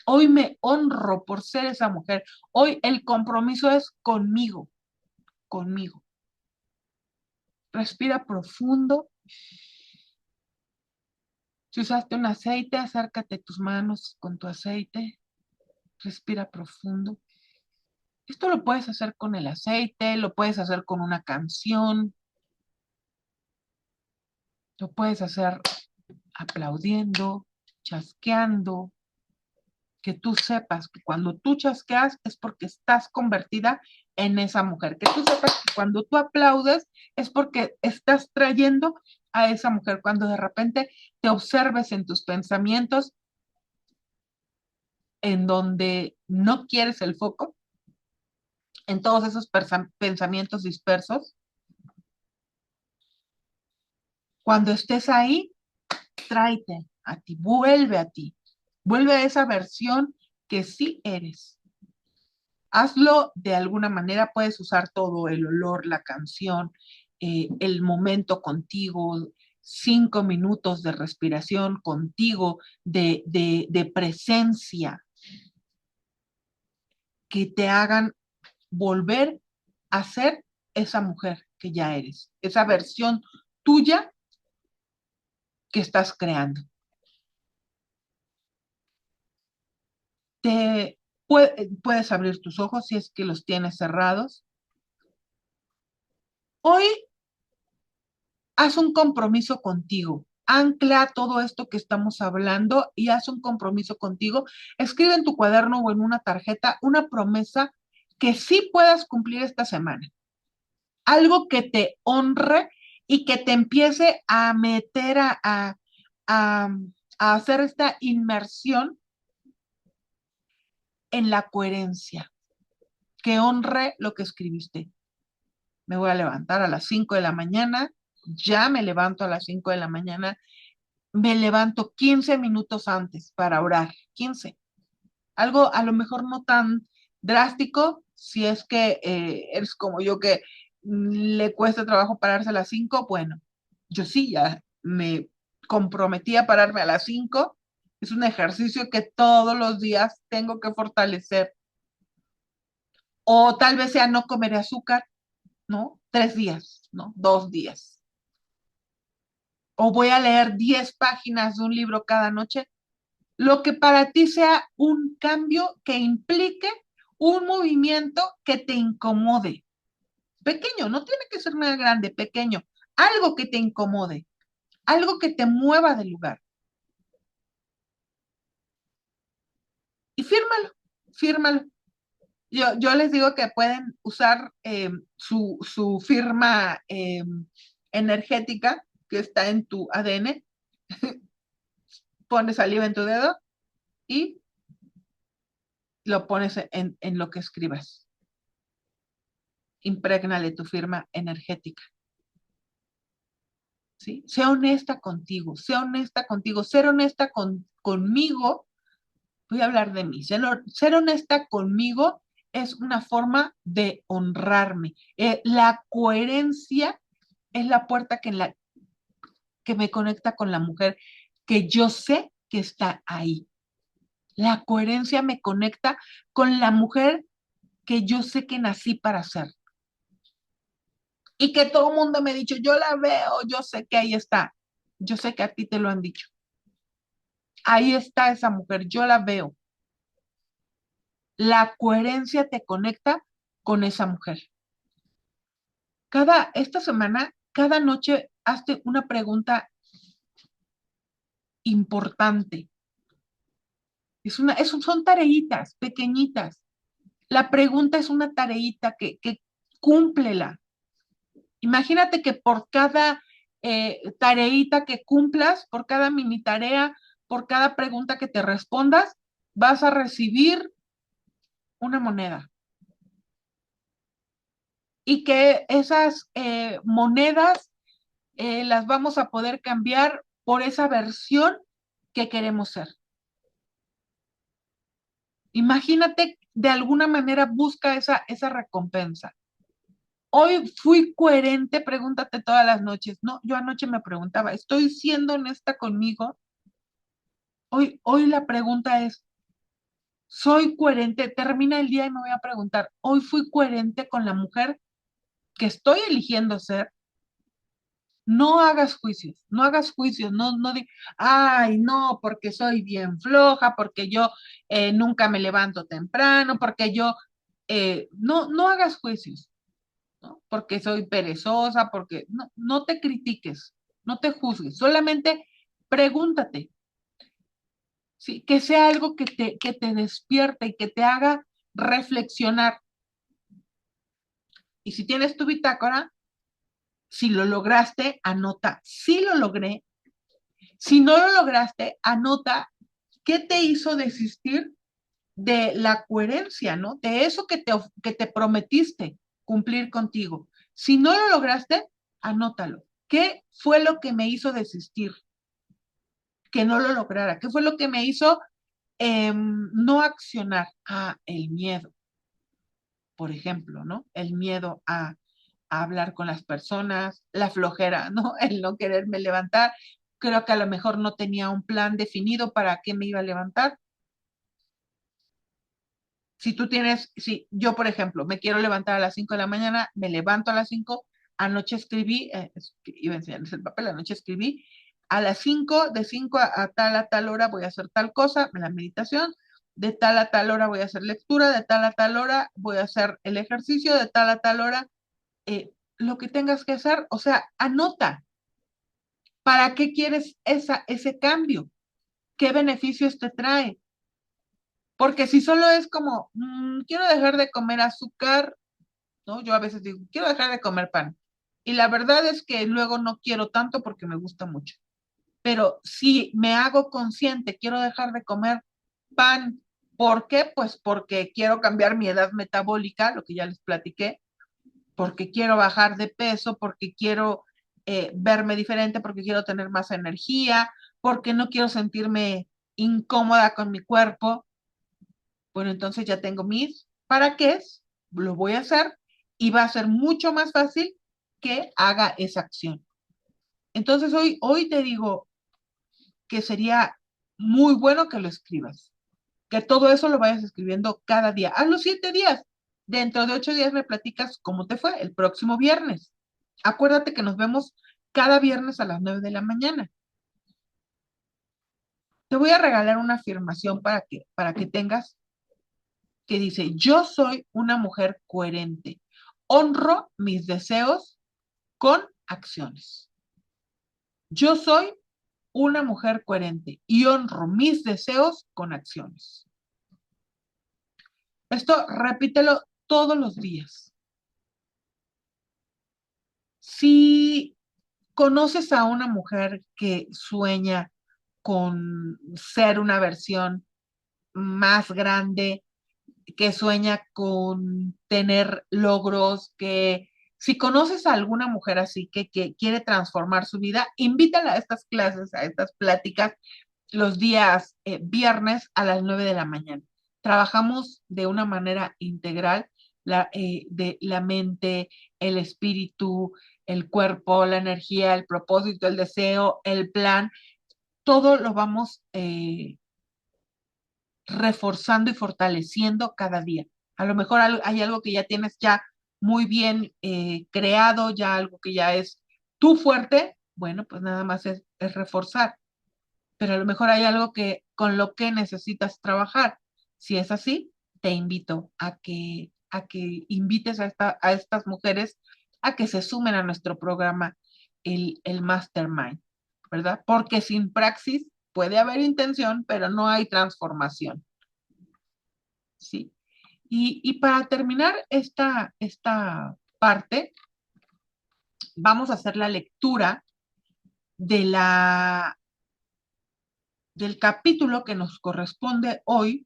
Hoy me honro por ser esa mujer. Hoy el compromiso es conmigo, conmigo. Respira profundo. Si usaste un aceite, acércate tus manos con tu aceite. Respira profundo. Esto lo puedes hacer con el aceite, lo puedes hacer con una canción, lo puedes hacer aplaudiendo, chasqueando, que tú sepas que cuando tú chasqueas es porque estás convertida en esa mujer, que tú sepas que cuando tú aplaudes es porque estás trayendo a esa mujer, cuando de repente te observes en tus pensamientos en donde no quieres el foco, en todos esos pensamientos dispersos, cuando estés ahí, tráete a ti, vuelve a esa versión que sí eres. Hazlo de alguna manera, puedes usar todo, el olor, la canción, el momento contigo, 5 minutos de respiración contigo, de presencia, que te hagan volver a ser esa mujer que ya eres, esa versión tuya que estás creando. Te puedes abrir tus ojos si es que los tienes cerrados. Hoy haz un compromiso contigo. Ancla todo esto que estamos hablando y haz un compromiso contigo. Escribe en tu cuaderno o en una tarjeta una promesa que sí puedas cumplir esta semana. Algo que te honre y que te empiece a meter a, a hacer esta inmersión en la coherencia, que honre lo que escribiste. Me voy a levantar a las 5 de la mañana, ya me levanto a las 5 de la mañana, me levanto 15 minutos antes para orar, 15. Algo a lo mejor no tan drástico, si es que eres como yo que le cuesta trabajo pararse a las 5, bueno, yo sí ya me comprometí a pararme a las 5. Es un ejercicio que todos los días tengo que fortalecer. O tal vez sea no comer azúcar, ¿no? 3 días, ¿no? 2 días. O voy a leer 10 páginas de un libro cada noche. Lo que para ti sea un cambio que implique un movimiento que te incomode. Pequeño, no tiene que ser nada grande, pequeño. Algo que te incomode, algo que te mueva del lugar. Y fírmalo, fírmalo. Yo les digo que pueden usar su firma energética que está en tu ADN, pones saliva en tu dedo y lo pones en lo que escribas. Imprégnale tu firma energética. ¿Sí? Sea honesta contigo, sea honesta contigo, ser honesta conmigo, voy a hablar de mí, ser honesta conmigo es una forma de honrarme. La coherencia es la puerta que me conecta con la mujer que yo sé que está ahí. La coherencia me conecta con la mujer que yo sé que nací para ser. Y que todo el mundo me ha dicho, yo la veo, yo sé que ahí está. Yo sé que a ti te lo han dicho. Ahí está esa mujer, yo la veo. La coherencia te conecta con esa mujer. Esta semana, cada noche, hazte una pregunta importante. Son tareitas pequeñitas. La pregunta es una tareita que cúmplela. Imagínate que por cada tareita que cumplas, por cada mini tarea, por cada pregunta que te respondas, vas a recibir una moneda. Y que esas monedas las vamos a poder cambiar por esa versión que queremos ser. Imagínate, de alguna manera busca esa recompensa. Hoy fui coherente, pregúntate todas las noches. No, yo anoche me preguntaba, ¿estoy siendo honesta conmigo? Hoy la pregunta es, ¿soy coherente? Termina el día y me voy a preguntar, ¿hoy fui coherente con la mujer que estoy eligiendo ser? No hagas juicios, no hagas juicios, no ay, no, porque soy bien floja, porque yo nunca me levanto temprano, porque yo, no hagas juicios, ¿no? Porque soy perezosa, porque no te critiques, no te juzgues, solamente pregúntate, ¿sí? Que sea algo que te despierte y que te haga reflexionar. Y si tienes tu bitácora, si lo lograste, anota, sí lo logré. Si no lo lograste, anota qué te hizo desistir de la coherencia, ¿no? De eso que te prometiste cumplir contigo. Si no lo lograste, anótalo. ¿Qué fue lo que me hizo desistir? Que no lo lograra. ¿Qué fue lo que me hizo no accionar? Ah, el miedo, por ejemplo, ¿no? El miedo a hablar con las personas, la flojera, ¿no? El no quererme levantar. Creo que a lo mejor no tenía un plan definido para qué me iba a levantar. Si yo, por ejemplo, me quiero levantar a las 5 de la mañana, me levanto a las 5, anoche escribí, iba a enseñarles el papel, anoche escribí, a las 5, de 5 a tal hora voy a hacer tal cosa, la meditación, de tal a tal hora voy a hacer lectura, de tal a tal hora voy a hacer el ejercicio, de tal a tal hora, lo que tengas que hacer, o sea, anota, ¿para qué quieres ese cambio? ¿Qué beneficios te trae? Porque si solo es como, quiero dejar de comer azúcar, ¿no? Yo a veces digo, quiero dejar de comer pan. Y la verdad es que luego no quiero tanto porque me gusta mucho. Pero si me hago consciente, quiero dejar de comer pan. ¿Por qué? Pues porque quiero cambiar mi edad metabólica, lo que ya les platiqué, porque quiero bajar de peso, porque quiero verme diferente, porque quiero tener más energía, porque no quiero sentirme incómoda con mi cuerpo. Bueno, entonces ya tengo mis para qué, lo voy a hacer y va a ser mucho más fácil que haga esa acción. Entonces hoy te digo que sería muy bueno que lo escribas, que todo eso lo vayas escribiendo cada día. Hazlo 7 días. Dentro de 8 días me platicas cómo te fue el próximo viernes. Acuérdate que nos vemos cada viernes a las 9 de la mañana. Te voy a regalar una afirmación para que tengas que dice, yo soy una mujer coherente, honro mis deseos con acciones. Yo soy una mujer coherente y honro mis deseos con acciones. Esto repítelo todos los días. Si conoces a una mujer que sueña con ser una versión más grande, que sueña con tener logros, que si conoces a alguna mujer así que quiere transformar su vida, invítala a estas clases, a estas pláticas los días viernes a las 9 de la mañana. Trabajamos de una manera integral de la mente, el espíritu, el cuerpo, la energía, el propósito, el deseo, el plan, todo lo vamos reforzando y fortaleciendo cada día. A lo mejor hay algo que ya tienes ya muy bien creado, ya algo que ya es tu fuerte, bueno, pues nada más es reforzar, pero a lo mejor hay algo que con lo que necesitas trabajar. Si es así, te invito a que invites a estas mujeres a que se sumen a nuestro programa, el Mastermind, ¿verdad? Porque sin praxis puede haber intención, pero no hay transformación, ¿sí? Y para terminar esta parte, vamos a hacer la lectura de del capítulo que nos corresponde hoy,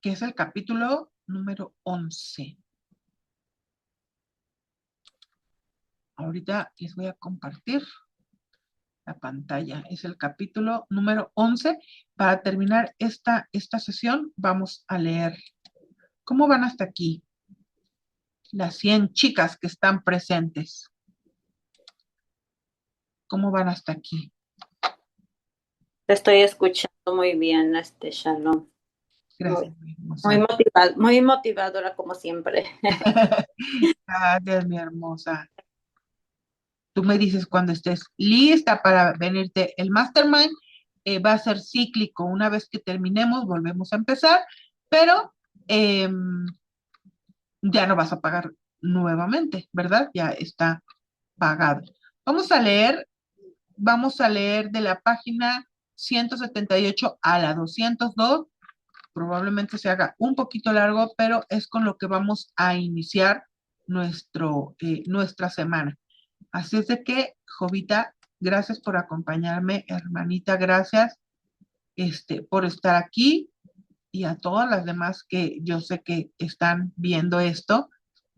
que es el capítulo número 11. Ahorita les voy a compartir la pantalla. Es el capítulo número 11. Para terminar esta sesión, vamos a leer. ¿Cómo van hasta aquí? las 100 chicas que están presentes. ¿Cómo van hasta aquí? Te estoy escuchando muy bien, Shalom. Gracias, Muy, mi hermosa. muy motivadora como siempre. Gracias, mi hermosa. Tú me dices cuando estés lista para venirte. El mastermind va a ser cíclico. Una vez que terminemos, volvemos a empezar, pero ya no vas a pagar nuevamente, ¿verdad? Ya está pagado. Vamos a leer de la página 178 a la 202. Probablemente se haga un poquito largo, pero es con lo que vamos a iniciar nuestra semana. Así es de que, Jovita, gracias por acompañarme, hermanita, gracias por estar aquí y a todas las demás que yo sé que están viendo esto.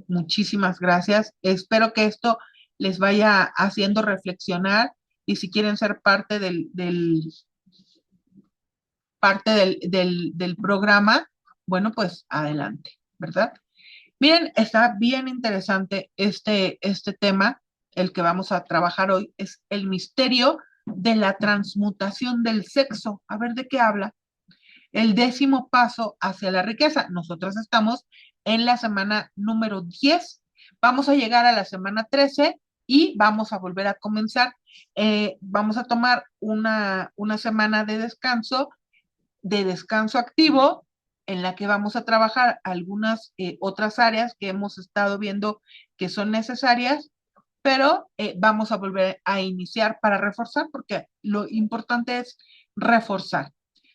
Muchísimas gracias. Espero que esto les vaya haciendo reflexionar y si quieren ser parte del programa, bueno, pues adelante, ¿verdad? Miren, está bien interesante este tema, el que vamos a trabajar hoy, es el misterio de la transmutación del sexo. A ver de qué habla. El 10º paso hacia la riqueza. Nosotros estamos en la semana número 10. Vamos a llegar a la semana 13 y vamos a volver a comenzar. Vamos a tomar una semana de descanso activo en la que vamos a trabajar algunas otras áreas que hemos estado viendo que son necesarias, pero vamos a volver a iniciar para reforzar, porque lo importante es reforzar.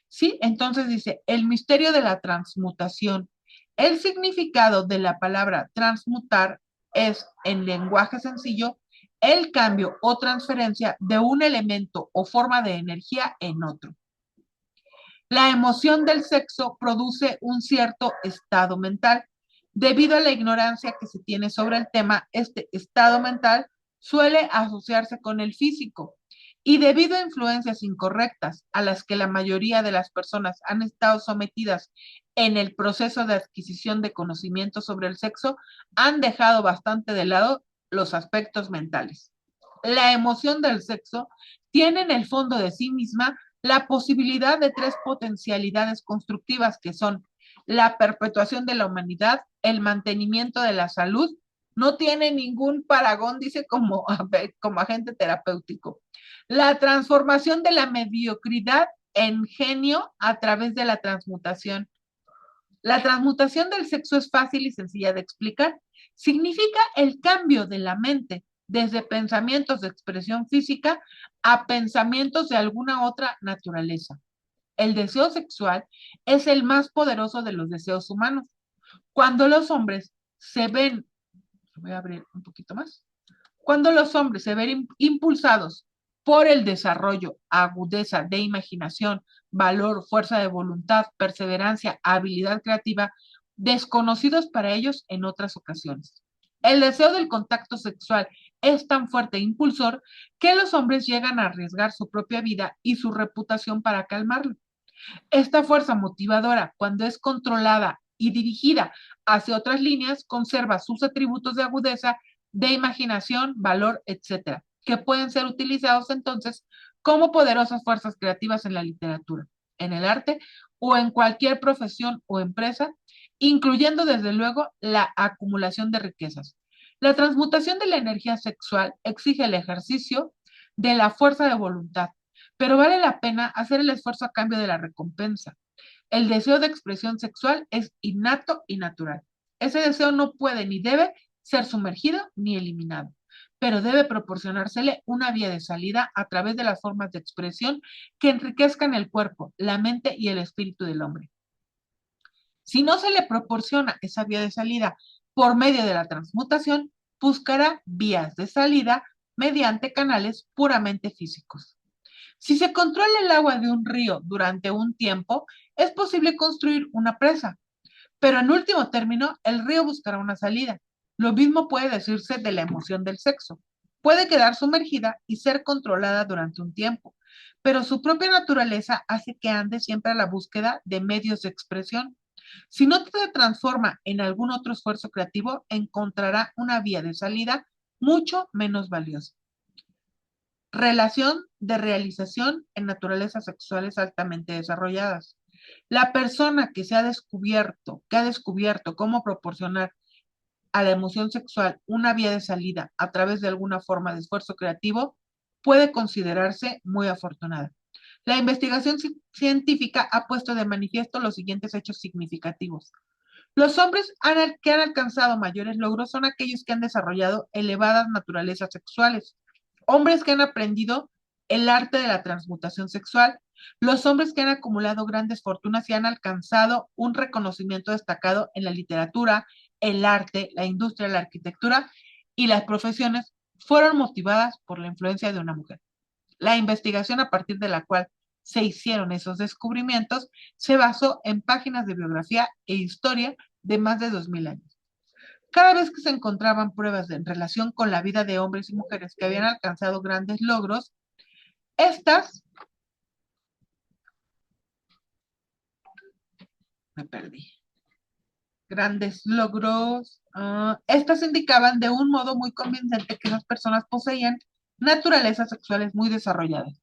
¿Sí? Entonces dice, el misterio de la transmutación. El significado de la palabra transmutar es, en lenguaje sencillo, el cambio o transferencia de un elemento o forma de energía en otro. La emoción del sexo produce un cierto estado mental. Debido a la ignorancia que se tiene sobre el tema, este estado mental suele asociarse con el físico y debido a influencias incorrectas a las que la mayoría de las personas han estado sometidas en el proceso de adquisición de conocimiento sobre el sexo, han dejado bastante de lado los aspectos mentales. La emoción del sexo tiene en el fondo de sí misma la posibilidad de 3 potencialidades constructivas que son la perpetuación de la humanidad, el mantenimiento de la salud, no tiene ningún paragón, dice como agente terapéutico, la transformación de la mediocridad en genio a través de la transmutación. La transmutación del sexo es fácil y sencilla de explicar. Significa el cambio de la mente desde pensamientos de expresión física a pensamientos de alguna otra naturaleza. El deseo sexual es el más poderoso de los deseos humanos. Cuando los hombres se ven, voy a abrir un poquito más, cuando los hombres se ven impulsados por el desarrollo, agudeza de imaginación, valor, fuerza de voluntad, perseverancia, habilidad creativa, desconocidos para ellos en otras ocasiones. El deseo del contacto sexual es tan fuerte e impulsor que los hombres llegan a arriesgar su propia vida y su reputación para calmarlo. Esta fuerza motivadora, cuando es controlada y dirigida hacia otras líneas, conserva sus atributos de agudeza, de imaginación, valor, etcétera, que pueden ser utilizados entonces como poderosas fuerzas creativas en la literatura, en el arte o en cualquier profesión o empresa, incluyendo desde luego la acumulación de riquezas. La transmutación de la energía sexual exige el ejercicio de la fuerza de voluntad, pero vale la pena hacer el esfuerzo a cambio de la recompensa. El deseo de expresión sexual es innato y natural. Ese deseo no puede ni debe ser sumergido ni eliminado, pero debe proporcionársele una vía de salida a través de las formas de expresión que enriquezcan el cuerpo, la mente y el espíritu del hombre. Si no se le proporciona esa vía de salida por medio de la transmutación, buscará vías de salida mediante canales puramente físicos. Si se controla el agua de un río durante un tiempo, es posible construir una presa, pero en último término, el río buscará una salida. Lo mismo puede decirse de la emoción del sexo. Puede quedar sumergida y ser controlada durante un tiempo, pero su propia naturaleza hace que ande siempre a la búsqueda de medios de expresión. Si no se transforma en algún otro esfuerzo creativo, encontrará una vía de salida mucho menos valiosa. Relación de realización en naturalezas sexuales altamente desarrolladas. La persona que ha descubierto cómo proporcionar a la emoción sexual una vía de salida a través de alguna forma de esfuerzo creativo puede considerarse muy afortunada. La investigación científica ha puesto de manifiesto los siguientes hechos significativos. Los hombres que han alcanzado mayores logros son aquellos que han desarrollado elevadas naturalezas sexuales. Hombres que han aprendido el arte de la transmutación sexual. Los hombres que han acumulado grandes fortunas y han alcanzado un reconocimiento destacado en la literatura, el arte, la industria, la arquitectura y las profesiones fueron motivadas por la influencia de una mujer. La investigación a partir de la cual se hicieron esos descubrimientos se basó en páginas de biografía e historia de más de 2000 años. Cada vez que se encontraban pruebas en relación con la vida de hombres y mujeres que habían alcanzado grandes logros, estas estas indicaban de un modo muy convincente que esas personas poseían naturalezas sexuales muy desarrolladas.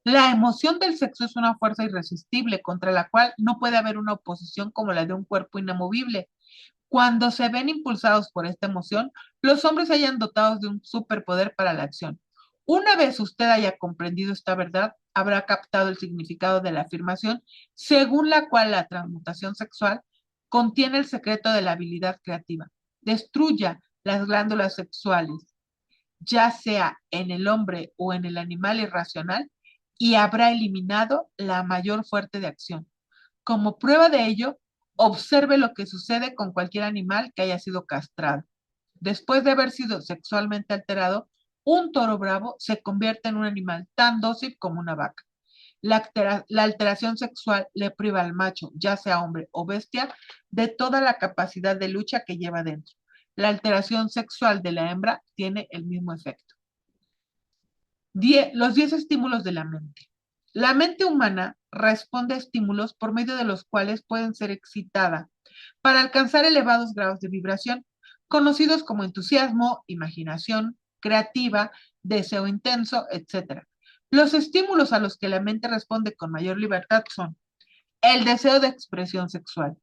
La emoción del sexo es una fuerza irresistible contra la cual no puede haber una oposición como la de un cuerpo inamovible. Cuando se ven impulsados por esta emoción, los hombres se hayan dotados de un superpoder para la acción. Una vez usted haya comprendido esta verdad, habrá captado el significado de la afirmación según la cual la transmutación sexual contiene el secreto de la habilidad creativa. Destruya las glándulas sexuales, ya sea en el hombre o en el animal irracional, y habrá eliminado la mayor fuente de acción. Como prueba de ello, observe lo que sucede con cualquier animal que haya sido castrado. Después de haber sido sexualmente alterado, un toro bravo se convierte en un animal tan dócil como una vaca. La alteración sexual le priva al macho, ya sea hombre o bestia, de toda la capacidad de lucha que lleva dentro. La alteración sexual de la hembra tiene el mismo efecto. Los 10 estímulos de la mente. La mente humana responde a estímulos por medio de los cuales pueden ser excitada para alcanzar elevados grados de vibración, conocidos como entusiasmo, imaginación, creativa, deseo intenso, etc. Los estímulos a los que la mente responde con mayor libertad son el deseo de expresión sexual,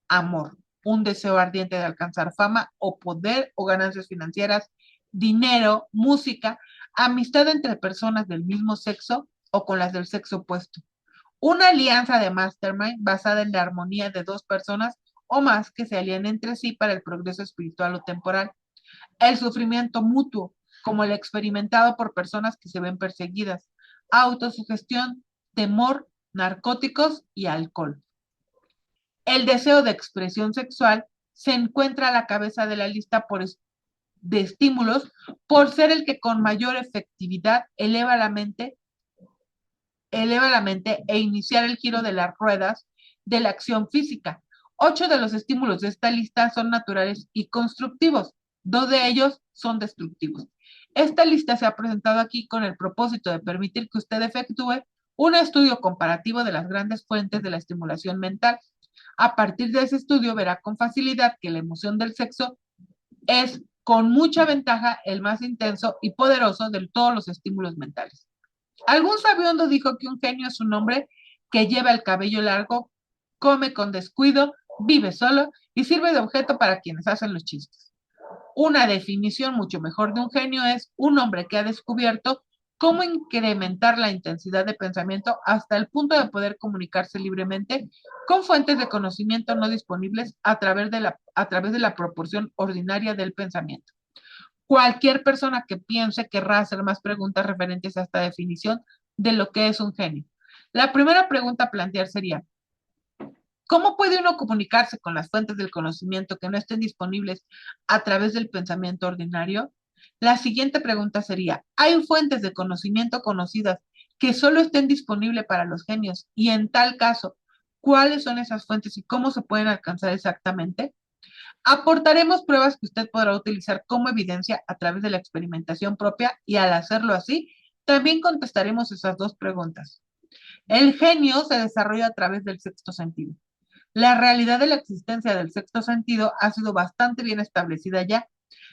amor, un deseo ardiente de alcanzar fama o poder o ganancias financieras, dinero, música, amistad entre personas del mismo sexo o con las del sexo opuesto. Una alianza de mastermind basada en la armonía de dos personas o más que se alían entre sí para el progreso espiritual o temporal. El sufrimiento mutuo, como el experimentado por personas que se ven perseguidas. Autosugestión, temor, narcóticos y alcohol. El deseo de expresión sexual se encuentra a la cabeza de la lista de estímulos por ser el que con mayor efectividad eleva la mente e iniciar el giro de las ruedas de la acción física. 8 de los estímulos de esta lista son naturales y constructivos. 2 de ellos son destructivos. Esta lista se ha presentado aquí con el propósito de permitir que usted efectúe un estudio comparativo de las grandes fuentes de la estimulación mental. A partir de ese estudio verá con facilidad que la emoción del sexo es con mucha ventaja el más intenso y poderoso de todos los estímulos mentales. Algún sabiondo dijo que un genio es un hombre que lleva el cabello largo, come con descuido, vive solo y sirve de objeto para quienes hacen los chistes. Una definición mucho mejor de un genio es un hombre que ha descubierto cómo incrementar la intensidad de pensamiento hasta el punto de poder comunicarse libremente con fuentes de conocimiento no disponibles a través de la proporción ordinaria del pensamiento. Cualquier persona que piense querrá hacer más preguntas referentes a esta definición de lo que es un genio. La primera pregunta a plantear sería, ¿cómo puede uno comunicarse con las fuentes del conocimiento que no estén disponibles a través del pensamiento ordinario? La siguiente pregunta sería, ¿hay fuentes de conocimiento conocidas que solo estén disponibles para los genios? Y en tal caso, ¿cuáles son esas fuentes y cómo se pueden alcanzar exactamente? Aportaremos pruebas que usted podrá utilizar como evidencia a través de la experimentación propia y al hacerlo así, también contestaremos esas dos preguntas. El genio se desarrolla a través del sexto sentido. La realidad de la existencia del sexto sentido ha sido bastante bien establecida ya.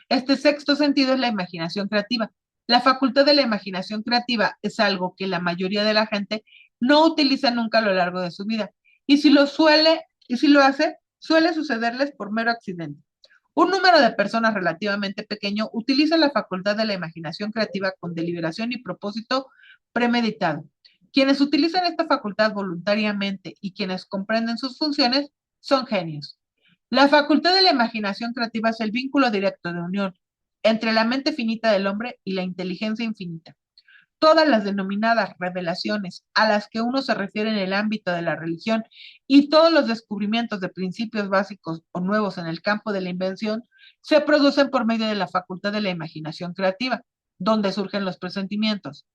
Este sexto sentido es la imaginación creativa. La facultad de la imaginación creativa es algo que la mayoría de la gente no utiliza nunca a lo largo de su vida. Y si lo hace, suele sucederles por mero accidente. Un número de personas relativamente pequeño utiliza la facultad de la imaginación creativa con deliberación y propósito premeditado. Quienes utilizan esta facultad voluntariamente y quienes comprenden sus funciones son genios. La facultad de la imaginación creativa es el vínculo directo de unión entre la mente finita del hombre y la inteligencia infinita. Todas las denominadas revelaciones a las que uno se refiere en el ámbito de la religión y todos los descubrimientos de principios básicos o nuevos en el campo de la invención se producen por medio de la facultad de la imaginación creativa, donde surgen los presentimientos.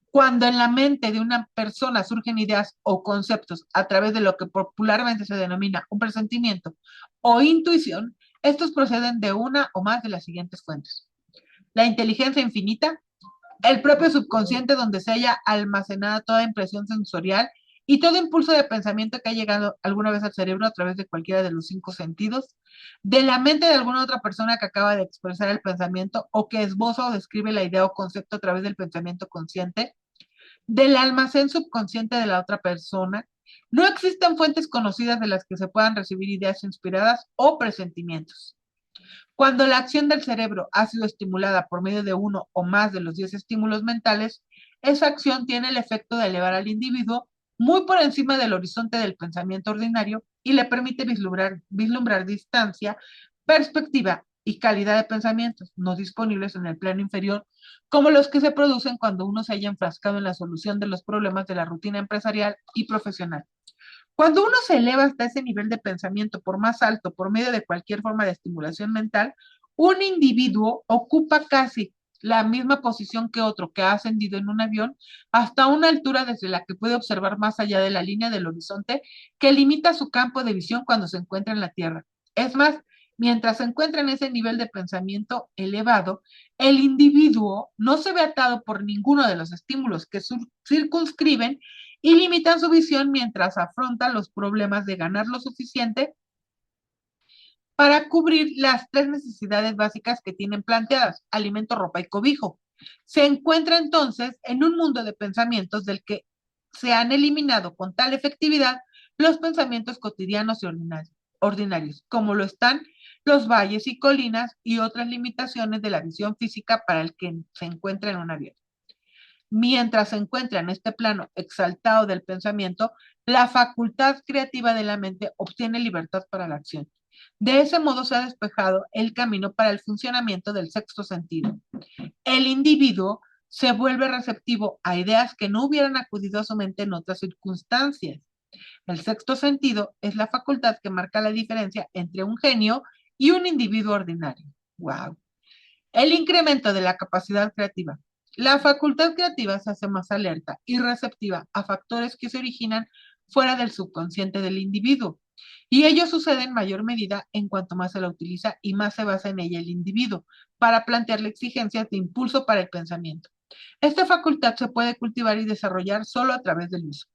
Cuando en la mente de una persona surgen ideas o conceptos a través de lo que popularmente se denomina un presentimiento o intuición, estos proceden de una o más de las siguientes fuentes. La inteligencia infinita, el propio subconsciente donde se haya almacenada toda impresión sensorial y todo impulso de pensamiento que ha llegado alguna vez al cerebro a través de cualquiera de los 5 sentidos, de la mente de alguna otra persona que acaba de expresar el pensamiento o que esboza o describe la idea o concepto a través del pensamiento consciente, del almacén subconsciente de la otra persona. No existen fuentes conocidas de las que se puedan recibir ideas inspiradas o presentimientos. Cuando la acción del cerebro ha sido estimulada por medio de uno o más de los 10 estímulos mentales, esa acción tiene el efecto de elevar al individuo muy por encima del horizonte del pensamiento ordinario y le permite vislumbrar distancia, perspectiva y calidad de pensamientos no disponibles en el plano inferior, como los que se producen cuando uno se haya enfrascado en la solución de los problemas de la rutina empresarial y profesional. Cuando uno se eleva hasta ese nivel de pensamiento por más alto, por medio de cualquier forma de estimulación mental, un individuo ocupa casi la misma posición que otro que ha ascendido en un avión hasta una altura desde la que puede observar más allá de la línea del horizonte que limita su campo de visión cuando se encuentra en la Tierra. Es más, mientras se encuentra en ese nivel de pensamiento elevado, el individuo no se ve atado por ninguno de los estímulos que circunscriben y limitan su visión mientras afrontan los problemas de ganar lo suficiente para cubrir las 3 necesidades básicas que tienen planteadas: alimento, ropa y cobijo. Se encuentra entonces en un mundo de pensamientos del que se han eliminado con tal efectividad los pensamientos cotidianos y ordinarios, como lo están los valles y colinas y otras limitaciones de la visión física para el que se encuentra en un avión. Mientras se encuentra en este plano exaltado del pensamiento, la facultad creativa de la mente obtiene libertad para la acción. De ese modo se ha despejado el camino para el funcionamiento del sexto sentido. El individuo se vuelve receptivo a ideas que no hubieran acudido a su mente en otras circunstancias. El sexto sentido es la facultad que marca la diferencia entre un genio y un individuo ordinario. ¡Wow! El incremento de la capacidad creativa. La facultad creativa se hace más alerta y receptiva a factores que se originan fuera del subconsciente del individuo. Y ello sucede en mayor medida en cuanto más se la utiliza y más se basa en ella el individuo para plantearle exigencias de impulso para el pensamiento. Esta facultad se puede cultivar y desarrollar solo a través del uso.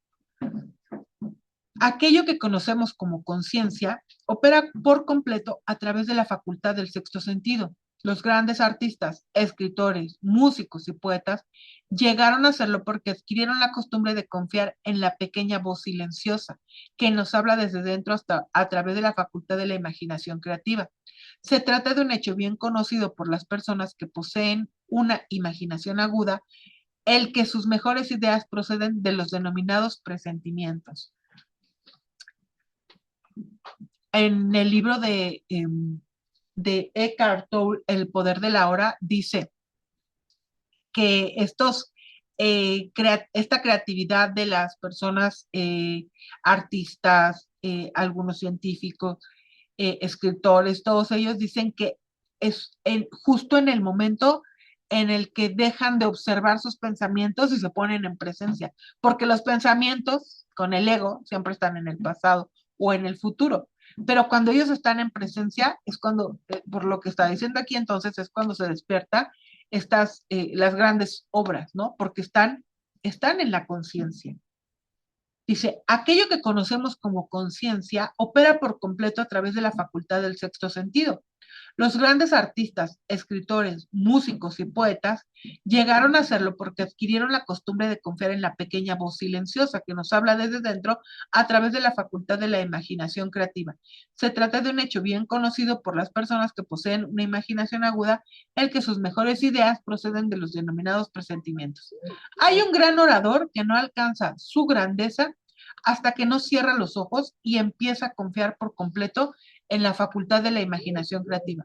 Aquello que conocemos como conciencia opera por completo a través de la facultad del sexto sentido. Los grandes artistas, escritores, músicos y poetas llegaron a hacerlo porque adquirieron la costumbre de confiar en la pequeña voz silenciosa que nos habla desde dentro hasta a través de la facultad de la imaginación creativa. Se trata de un hecho bien conocido por las personas que poseen una imaginación aguda, el que sus mejores ideas proceden de los denominados presentimientos. En el libro de Eckhart Tolle, El poder de la hora, dice que esta creatividad de las personas, artistas, algunos científicos, escritores, todos ellos dicen que es justo en el momento en el que dejan de observar sus pensamientos y se ponen en presencia, porque los pensamientos con el ego siempre están en el pasado o en el futuro. Pero cuando ellos están en presencia, es cuando, por lo que está diciendo aquí, entonces es cuando se despierta las grandes obras, ¿no? Porque están en la conciencia. Dice, aquello que conocemos como conciencia opera por completo a través de la facultad del sexto sentido. Los grandes artistas, escritores, músicos y poetas llegaron a hacerlo porque adquirieron la costumbre de confiar en la pequeña voz silenciosa que nos habla desde dentro a través de la facultad de la imaginación creativa. Se trata de un hecho bien conocido por las personas que poseen una imaginación aguda, el que sus mejores ideas proceden de los denominados presentimientos. Hay un gran orador que no alcanza su grandeza hasta que no cierra los ojos y empieza a confiar por completo en la facultad de la imaginación creativa.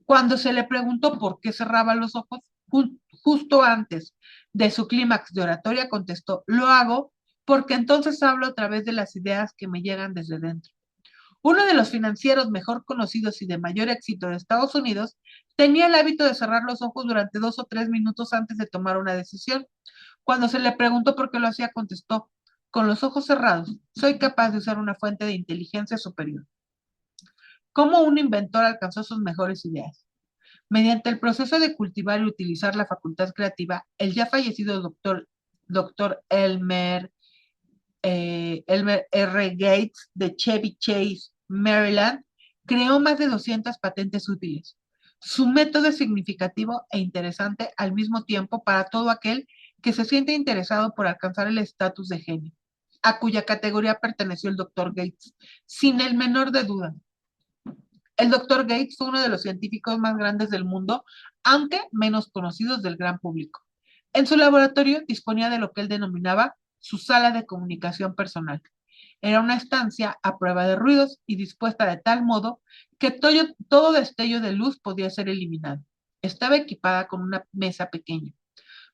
Cuando se le preguntó por qué cerraba los ojos, justo antes de su clímax de oratoria, contestó, lo hago porque entonces hablo a través de las ideas que me llegan desde dentro. Uno de los financieros mejor conocidos y de mayor éxito de Estados Unidos tenía el hábito de cerrar los ojos durante 2 o 3 minutos antes de tomar una decisión. Cuando se le preguntó por qué lo hacía, contestó, con los ojos cerrados, soy capaz de usar una fuente de inteligencia superior. ¿Cómo un inventor alcanzó sus mejores ideas? Mediante el proceso de cultivar y utilizar la facultad creativa, el ya fallecido doctor Elmer R. Gates de Chevy Chase, Maryland, creó más de 200 patentes útiles. Su método es significativo e interesante al mismo tiempo para todo aquel que se siente interesado por alcanzar el estatus de genio, a cuya categoría perteneció el doctor Gates, sin el menor de duda. El doctor Gates fue uno de los científicos más grandes del mundo, aunque menos conocidos del gran público. En su laboratorio disponía de lo que él denominaba su sala de comunicación personal. Era una estancia a prueba de ruidos y dispuesta de tal modo que todo destello de luz podía ser eliminado. Estaba equipada con una mesa pequeña,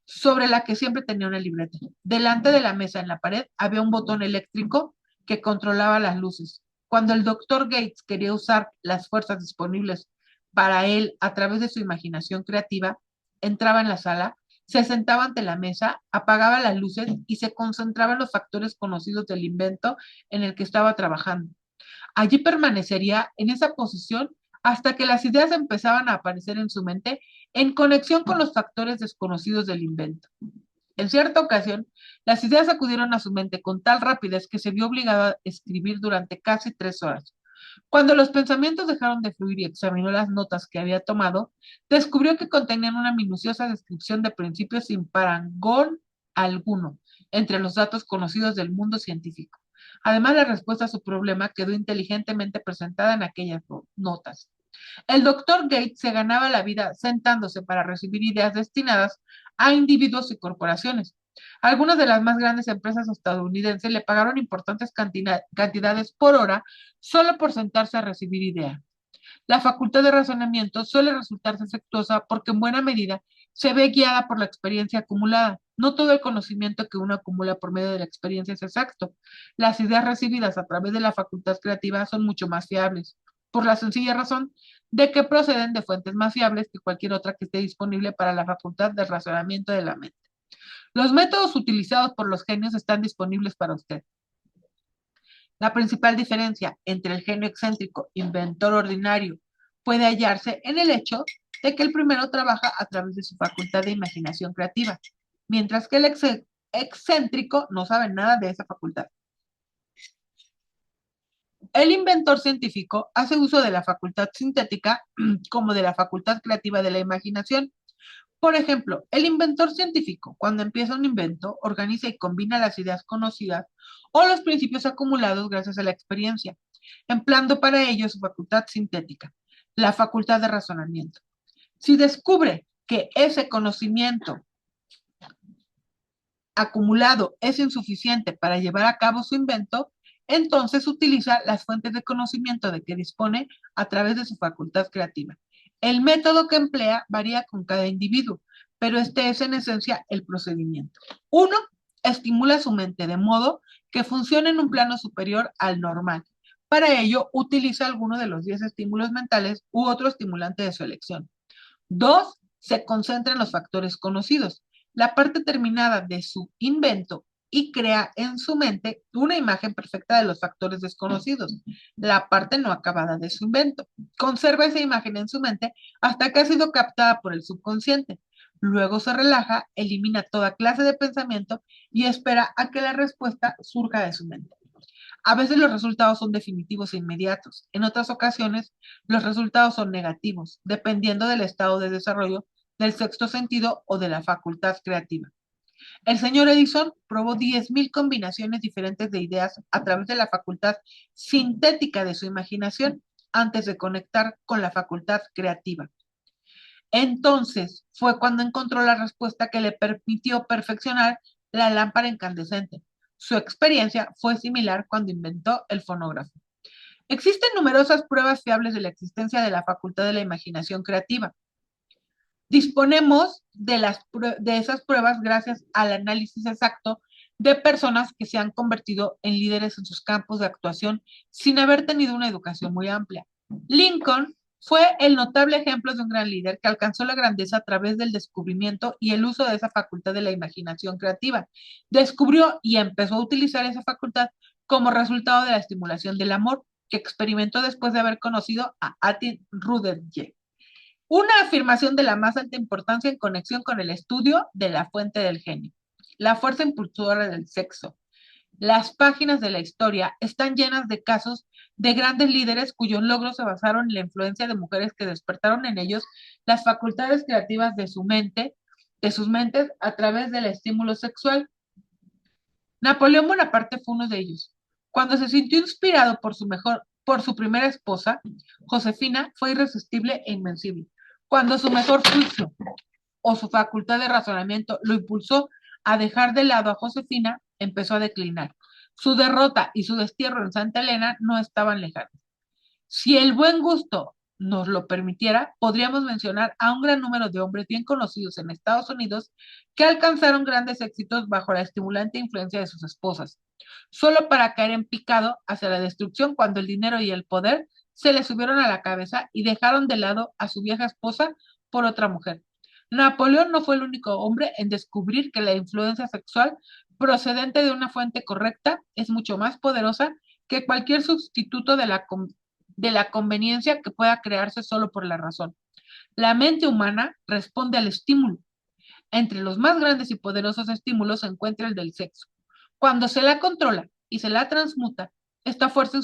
sobre la que siempre tenía una libreta. Delante de la mesa en la pared había un botón eléctrico que controlaba las luces. Cuando el doctor Gates quería usar las fuerzas disponibles para él a través de su imaginación creativa, entraba en la sala, se sentaba ante la mesa, apagaba las luces y se concentraba en los factores conocidos del invento en el que estaba trabajando. Allí permanecería en esa posición hasta que las ideas empezaban a aparecer en su mente en conexión con los factores desconocidos del invento. En cierta ocasión, las ideas acudieron a su mente con tal rapidez que se vio obligado a escribir durante casi 3 horas. Cuando los pensamientos dejaron de fluir y examinó las notas que había tomado, descubrió que contenían una minuciosa descripción de principios sin parangón alguno entre los datos conocidos del mundo científico. Además, la respuesta a su problema quedó inteligentemente presentada en aquellas notas. El doctor Gates se ganaba la vida sentándose para recibir ideas destinadas a individuos y corporaciones. Algunas de las más grandes empresas estadounidenses le pagaron importantes cantidades por hora solo por sentarse a recibir ideas. La facultad de razonamiento suele resultar defectuosa porque en buena medida se ve guiada por la experiencia acumulada. No todo el conocimiento que uno acumula por medio de la experiencia es exacto. Las ideas recibidas a través de la facultad creativa son mucho más fiables, por la sencilla razón de que proceden de fuentes más fiables que cualquier otra que esté disponible para la facultad de razonamiento de la mente. Los métodos utilizados por los genios están disponibles para usted. La principal diferencia entre el genio excéntrico e inventor ordinario puede hallarse en el hecho de que el primero trabaja a través de su facultad de imaginación creativa, mientras que el excéntrico no sabe nada de esa facultad. El inventor científico hace uso de la facultad sintética como de la facultad creativa de la imaginación. Por ejemplo, el inventor científico, cuando empieza un invento, organiza y combina las ideas conocidas o los principios acumulados gracias a la experiencia, empleando para ello su facultad sintética, la facultad de razonamiento. Si descubre que ese conocimiento acumulado es insuficiente para llevar a cabo su invento, entonces utiliza las fuentes de conocimiento de que dispone a través de su facultad creativa. El método que emplea varía con cada individuo, pero este es en esencia el procedimiento. 1. Estimula su mente de modo que funcione en un plano superior al normal. Para ello, utiliza alguno de los 10 estímulos mentales u otro estimulante de su elección. 2. Se concentra en los factores conocidos, la parte terminada de su invento, y crea en su mente una imagen perfecta de los factores desconocidos, la parte no acabada de su invento. Conserva esa imagen en su mente hasta que ha sido captada por el subconsciente. Luego se relaja, elimina toda clase de pensamiento y espera a que la respuesta surja de su mente. A veces los resultados son definitivos e inmediatos. En otras ocasiones, los resultados son negativos, dependiendo del estado de desarrollo del sexto sentido o de la facultad creativa. El señor Edison probó 10.000 combinaciones diferentes de ideas a través de la facultad sintética de su imaginación antes de conectar con la facultad creativa. Entonces fue cuando encontró la respuesta que le permitió perfeccionar la lámpara incandescente. Su experiencia fue similar cuando inventó el fonógrafo. Existen numerosas pruebas fiables de la existencia de la facultad de la imaginación creativa. Disponemos de esas pruebas gracias al análisis exacto de personas que se han convertido en líderes en sus campos de actuación sin haber tenido una educación muy amplia. Lincoln fue el notable ejemplo de un gran líder que alcanzó la grandeza a través del descubrimiento y el uso de esa facultad de la imaginación creativa. Descubrió y empezó a utilizar esa facultad como resultado de la estimulación del amor que experimentó después de haber conocido a Atin Rutherford. Una afirmación de la más alta importancia en conexión con el estudio de la fuente del genio, la fuerza impulsora del sexo. Las páginas de la historia están llenas de casos de grandes líderes cuyos logros se basaron en la influencia de mujeres que despertaron en ellos las facultades creativas de sus mentes a través del estímulo sexual. Napoleón Bonaparte fue uno de ellos. Cuando se sintió inspirado por su primera esposa, Josefina, fue irresistible e invencible. Cuando su mejor juicio o su facultad de razonamiento lo impulsó a dejar de lado a Josefina, empezó a declinar. Su derrota y su destierro en Santa Elena no estaban lejanos. Si el buen gusto nos lo permitiera, podríamos mencionar a un gran número de hombres bien conocidos en Estados Unidos que alcanzaron grandes éxitos bajo la estimulante influencia de sus esposas, solo para caer en picado hacia la destrucción cuando el dinero y el poder se le subieron a la cabeza y dejaron de lado a su vieja esposa por otra mujer. Napoleón no fue el único hombre en descubrir que la influencia sexual procedente de una fuente correcta es mucho más poderosa que cualquier sustituto de la conveniencia que pueda crearse solo por la razón. La mente humana responde al estímulo. Entre los más grandes y poderosos estímulos se encuentra el del sexo. Cuando se la controla y se la transmuta, esta fuerza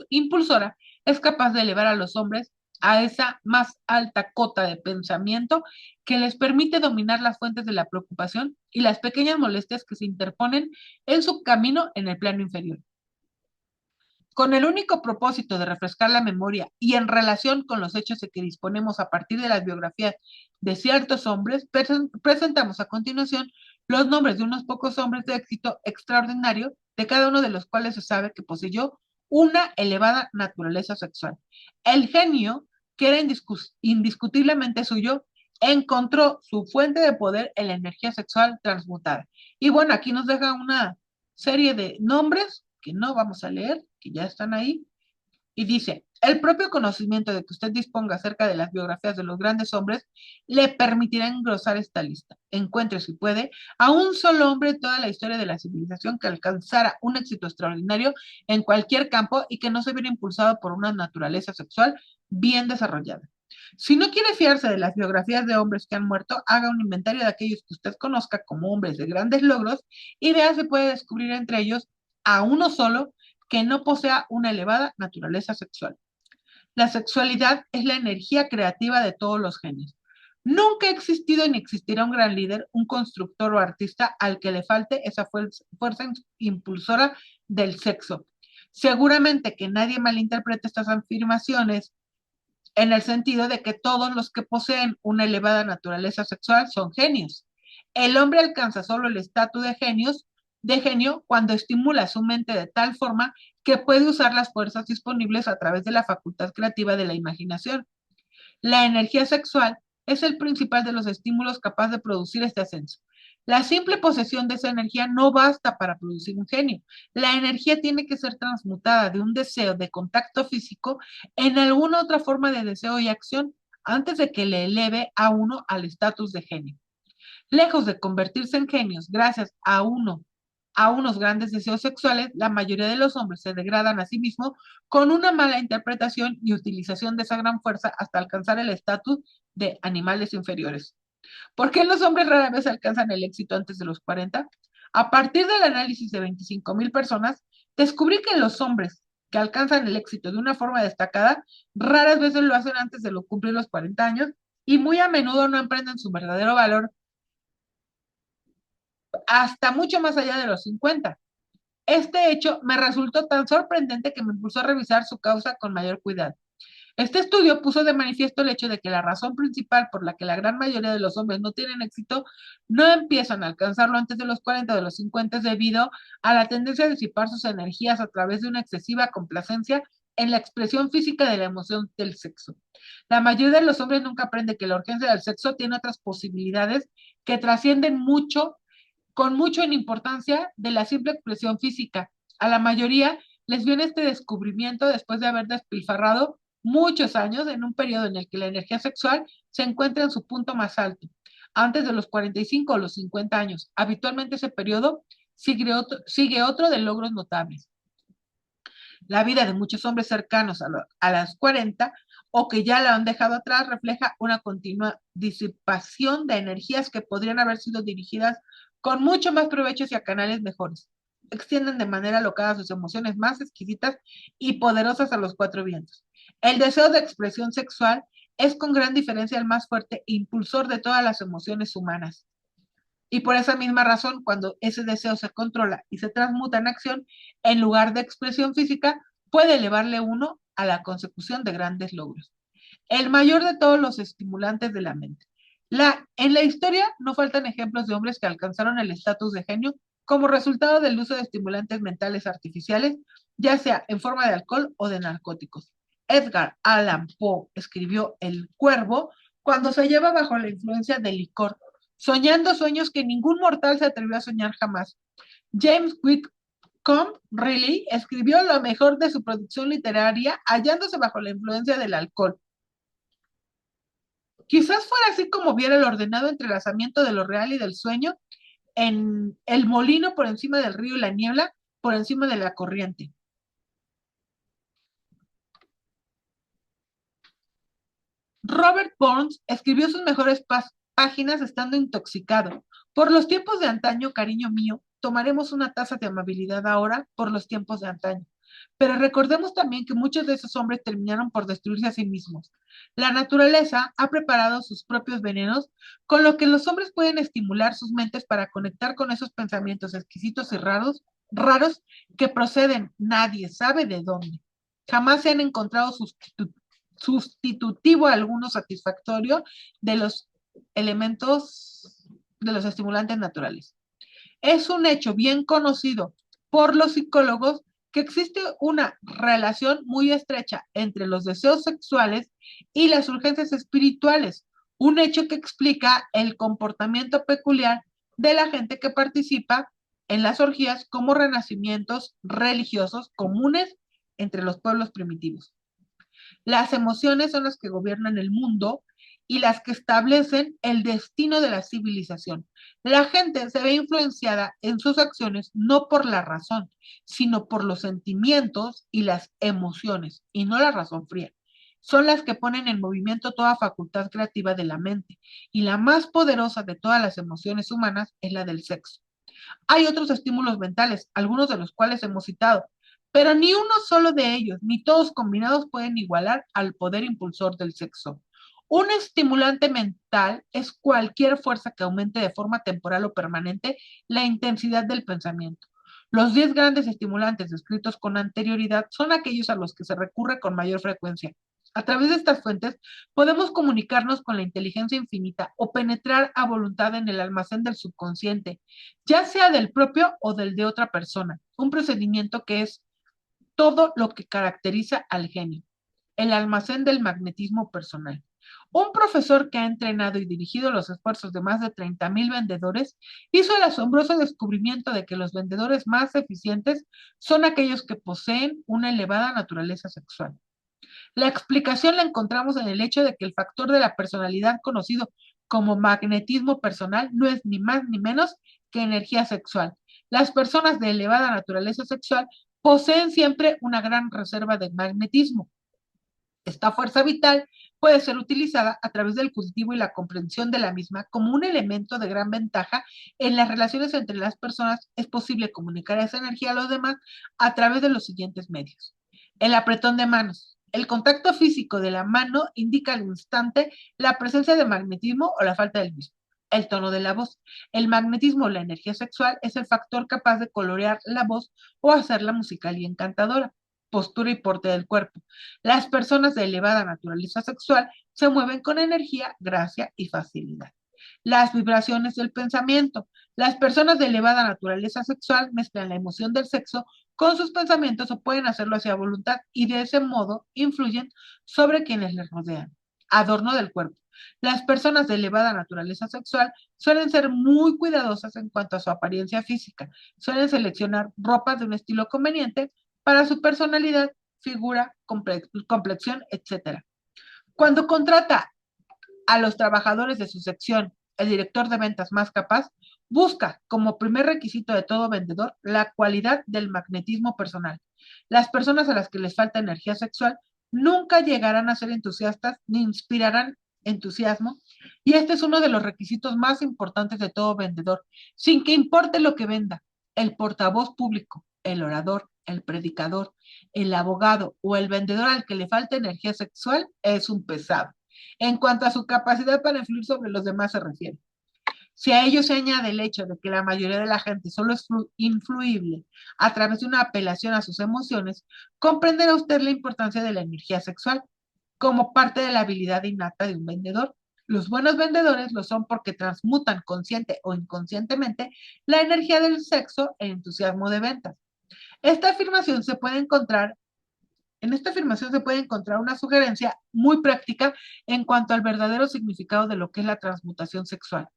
impulsora es capaz de elevar a los hombres a esa más alta cota de pensamiento que les permite dominar las fuentes de la preocupación y las pequeñas molestias que se interponen en su camino en el plano inferior. Con el único propósito de refrescar la memoria y en relación con los hechos de que disponemos a partir de las biografías de ciertos hombres, presentamos a continuación los nombres de unos pocos hombres de éxito extraordinario, de cada uno de los cuales se sabe que poseyó una elevada naturaleza sexual. El genio, que era indiscutiblemente suyo, encontró su fuente de poder en la energía sexual transmutada. Y bueno, aquí nos deja una serie de nombres que no vamos a leer, que ya están ahí, y dice, el propio conocimiento de que usted disponga acerca de las biografías de los grandes hombres le permitirá engrosar esta lista. Encuentre, si puede, a un solo hombre en toda la historia de la civilización que alcanzara un éxito extraordinario en cualquier campo y que no se viera impulsado por una naturaleza sexual bien desarrollada. Si no quiere fiarse de las biografías de hombres que han muerto, haga un inventario de aquellos que usted conozca como hombres de grandes logros y vea si puede descubrir entre ellos a uno solo que no posea una elevada naturaleza sexual. La sexualidad es la energía creativa de todos los genios. Nunca ha existido ni existirá un gran líder, un constructor o artista al que le falte esa fuerza impulsora del sexo. Seguramente que nadie malinterprete estas afirmaciones en el sentido de que todos los que poseen una elevada naturaleza sexual son genios. El hombre alcanza solo el estatus de genio cuando estimula su mente de tal forma que puede usar las fuerzas disponibles a través de la facultad creativa de la imaginación. La energía sexual es el principal de los estímulos capaz de producir este ascenso. La simple posesión de esa energía no basta para producir un genio. La energía tiene que ser transmutada de un deseo de contacto físico en alguna otra forma de deseo y acción antes de que le eleve a uno al estatus de genio. Lejos de convertirse en genios gracias a unos grandes deseos sexuales, la mayoría de los hombres se degradan a sí mismos con una mala interpretación y utilización de esa gran fuerza hasta alcanzar el estatus de animales inferiores. ¿Por qué los hombres rara vez alcanzan el éxito antes de los 40? A partir del análisis de 25,000 personas, descubrí que los hombres que alcanzan el éxito de una forma destacada raras veces lo hacen antes de cumplir los 40 años y muy a menudo no emprenden su verdadero valor hasta mucho más allá de los 50. Este hecho me resultó tan sorprendente que me impulsó a revisar su causa con mayor cuidado. Este estudio puso de manifiesto el hecho de que la razón principal por la que la gran mayoría de los hombres no tienen éxito no empiezan a alcanzarlo antes de los 40 o de los 50 es debido a la tendencia a disipar sus energías a través de una excesiva complacencia en la expresión física de la emoción del sexo. La mayoría de los hombres nunca aprende que la urgencia del sexo tiene otras posibilidades que trascienden mucho con mucho en importancia de la simple expresión física. A la mayoría les viene este descubrimiento después de haber despilfarrado muchos años en un periodo en el que la energía sexual se encuentra en su punto más alto, antes de los 45 o los 50 años. Habitualmente ese periodo sigue otro de logros notables. La vida de muchos hombres cercanos a las 40 o que ya la han dejado atrás refleja una continua disipación de energías que podrían haber sido dirigidas con mucho más provecho hacia canales mejores. Extienden de manera alocada sus emociones más exquisitas y poderosas a los cuatro vientos. El deseo de expresión sexual es con gran diferencia el más fuerte impulsor de todas las emociones humanas. Y por esa misma razón, cuando ese deseo se controla y se transmuta en acción, en lugar de expresión física, puede elevarle uno a la consecución de grandes logros. El mayor de todos los estimulantes de la mente. En la historia no faltan ejemplos de hombres que alcanzaron el estatus de genio como resultado del uso de estimulantes mentales artificiales, ya sea en forma de alcohol o de narcóticos. Edgar Allan Poe escribió El Cuervo cuando se lleva bajo la influencia del licor, soñando sueños que ningún mortal se atrevió a soñar jamás. James Whitcomb Riley escribió lo mejor de su producción literaria hallándose bajo la influencia del alcohol. Quizás fuera así como viera el ordenado entrelazamiento de lo real y del sueño en el molino por encima del río y la niebla por encima de la corriente. Robert Burns escribió sus mejores páginas estando intoxicado. Por los tiempos de antaño, cariño mío, tomaremos una taza de amabilidad ahora por los tiempos de antaño. Pero recordemos también que muchos de esos hombres terminaron por destruirse a sí mismos. La naturaleza ha preparado sus propios venenos, con lo que los hombres pueden estimular sus mentes para conectar con esos pensamientos exquisitos y raros que proceden, nadie sabe de dónde. Jamás se han encontrado sustitutivo alguno satisfactorio de los elementos de los estimulantes naturales. Es un hecho bien conocido por los psicólogos que existe una relación muy estrecha entre los deseos sexuales y las urgencias espirituales, un hecho que explica el comportamiento peculiar de la gente que participa en las orgías como renacimientos religiosos comunes entre los pueblos primitivos. Las emociones son las que gobiernan el mundo y las que establecen el destino de la civilización. La gente se ve influenciada en sus acciones no por la razón, sino por los sentimientos y las emociones, y no la razón fría. Son las que ponen en movimiento toda facultad creativa de la mente, y la más poderosa de todas las emociones humanas es la del sexo. Hay otros estímulos mentales, algunos de los cuales hemos citado, pero ni uno solo de ellos, ni todos combinados pueden igualar al poder impulsor del sexo. Un estimulante mental es cualquier fuerza que aumente de forma temporal o permanente la intensidad del pensamiento. Los 10 grandes estimulantes descritos con anterioridad son aquellos a los que se recurre con mayor frecuencia. A través de estas fuentes podemos comunicarnos con la inteligencia infinita o penetrar a voluntad en el almacén del subconsciente, ya sea del propio o del de otra persona, un procedimiento que es todo lo que caracteriza al genio, el almacén del magnetismo personal. Un profesor que ha entrenado y dirigido los esfuerzos de más de 30,000 vendedores hizo el asombroso descubrimiento de que los vendedores más eficientes son aquellos que poseen una elevada naturaleza sexual. La explicación la encontramos en el hecho de que el factor de la personalidad conocido como magnetismo personal no es ni más ni menos que energía sexual. Las personas de elevada naturaleza sexual poseen siempre una gran reserva de magnetismo. Esta fuerza vital puede ser utilizada a través del cultivo y la comprensión de la misma como un elemento de gran ventaja en las relaciones entre las personas. Es posible comunicar esa energía a los demás a través de los siguientes medios. El apretón de manos. El contacto físico de la mano indica al instante la presencia de magnetismo o la falta del mismo. El tono de la voz. El magnetismo o la energía sexual es el factor capaz de colorear la voz o hacerla musical y encantadora. Postura y porte del cuerpo. Las personas de elevada naturaleza sexual se mueven con energía, gracia y facilidad. Las vibraciones del pensamiento. Las personas de elevada naturaleza sexual mezclan la emoción del sexo con sus pensamientos o pueden hacerlo hacia voluntad y de ese modo influyen sobre quienes les rodean. Adorno del cuerpo. Las personas de elevada naturaleza sexual suelen ser muy cuidadosas en cuanto a su apariencia física. Suelen seleccionar ropas de un estilo conveniente para su personalidad, figura, complexión, etc. Cuando contrata a los trabajadores de su sección, el director de ventas más capaz busca como primer requisito de todo vendedor la cualidad del magnetismo personal. Las personas a las que les falta energía sexual nunca llegarán a ser entusiastas ni inspirarán entusiasmo, y este es uno de los requisitos más importantes de todo vendedor, sin que importe lo que venda. El portavoz público, el orador, el predicador, el abogado o el vendedor al que le falta energía sexual es un pesado en cuanto a su capacidad para influir sobre los demás se refiere. Si a ello se añade el hecho de que la mayoría de la gente solo es influible a través de una apelación a sus emociones, comprenderá usted la importancia de la energía sexual como parte de la habilidad innata de un vendedor. Los buenos vendedores lo son porque transmutan consciente o inconscientemente la energía del sexo en entusiasmo de ventas. Esta afirmación se puede encontrar En esta afirmación se puede encontrar una sugerencia muy práctica en cuanto al verdadero significado de lo que es la transmutación sexual.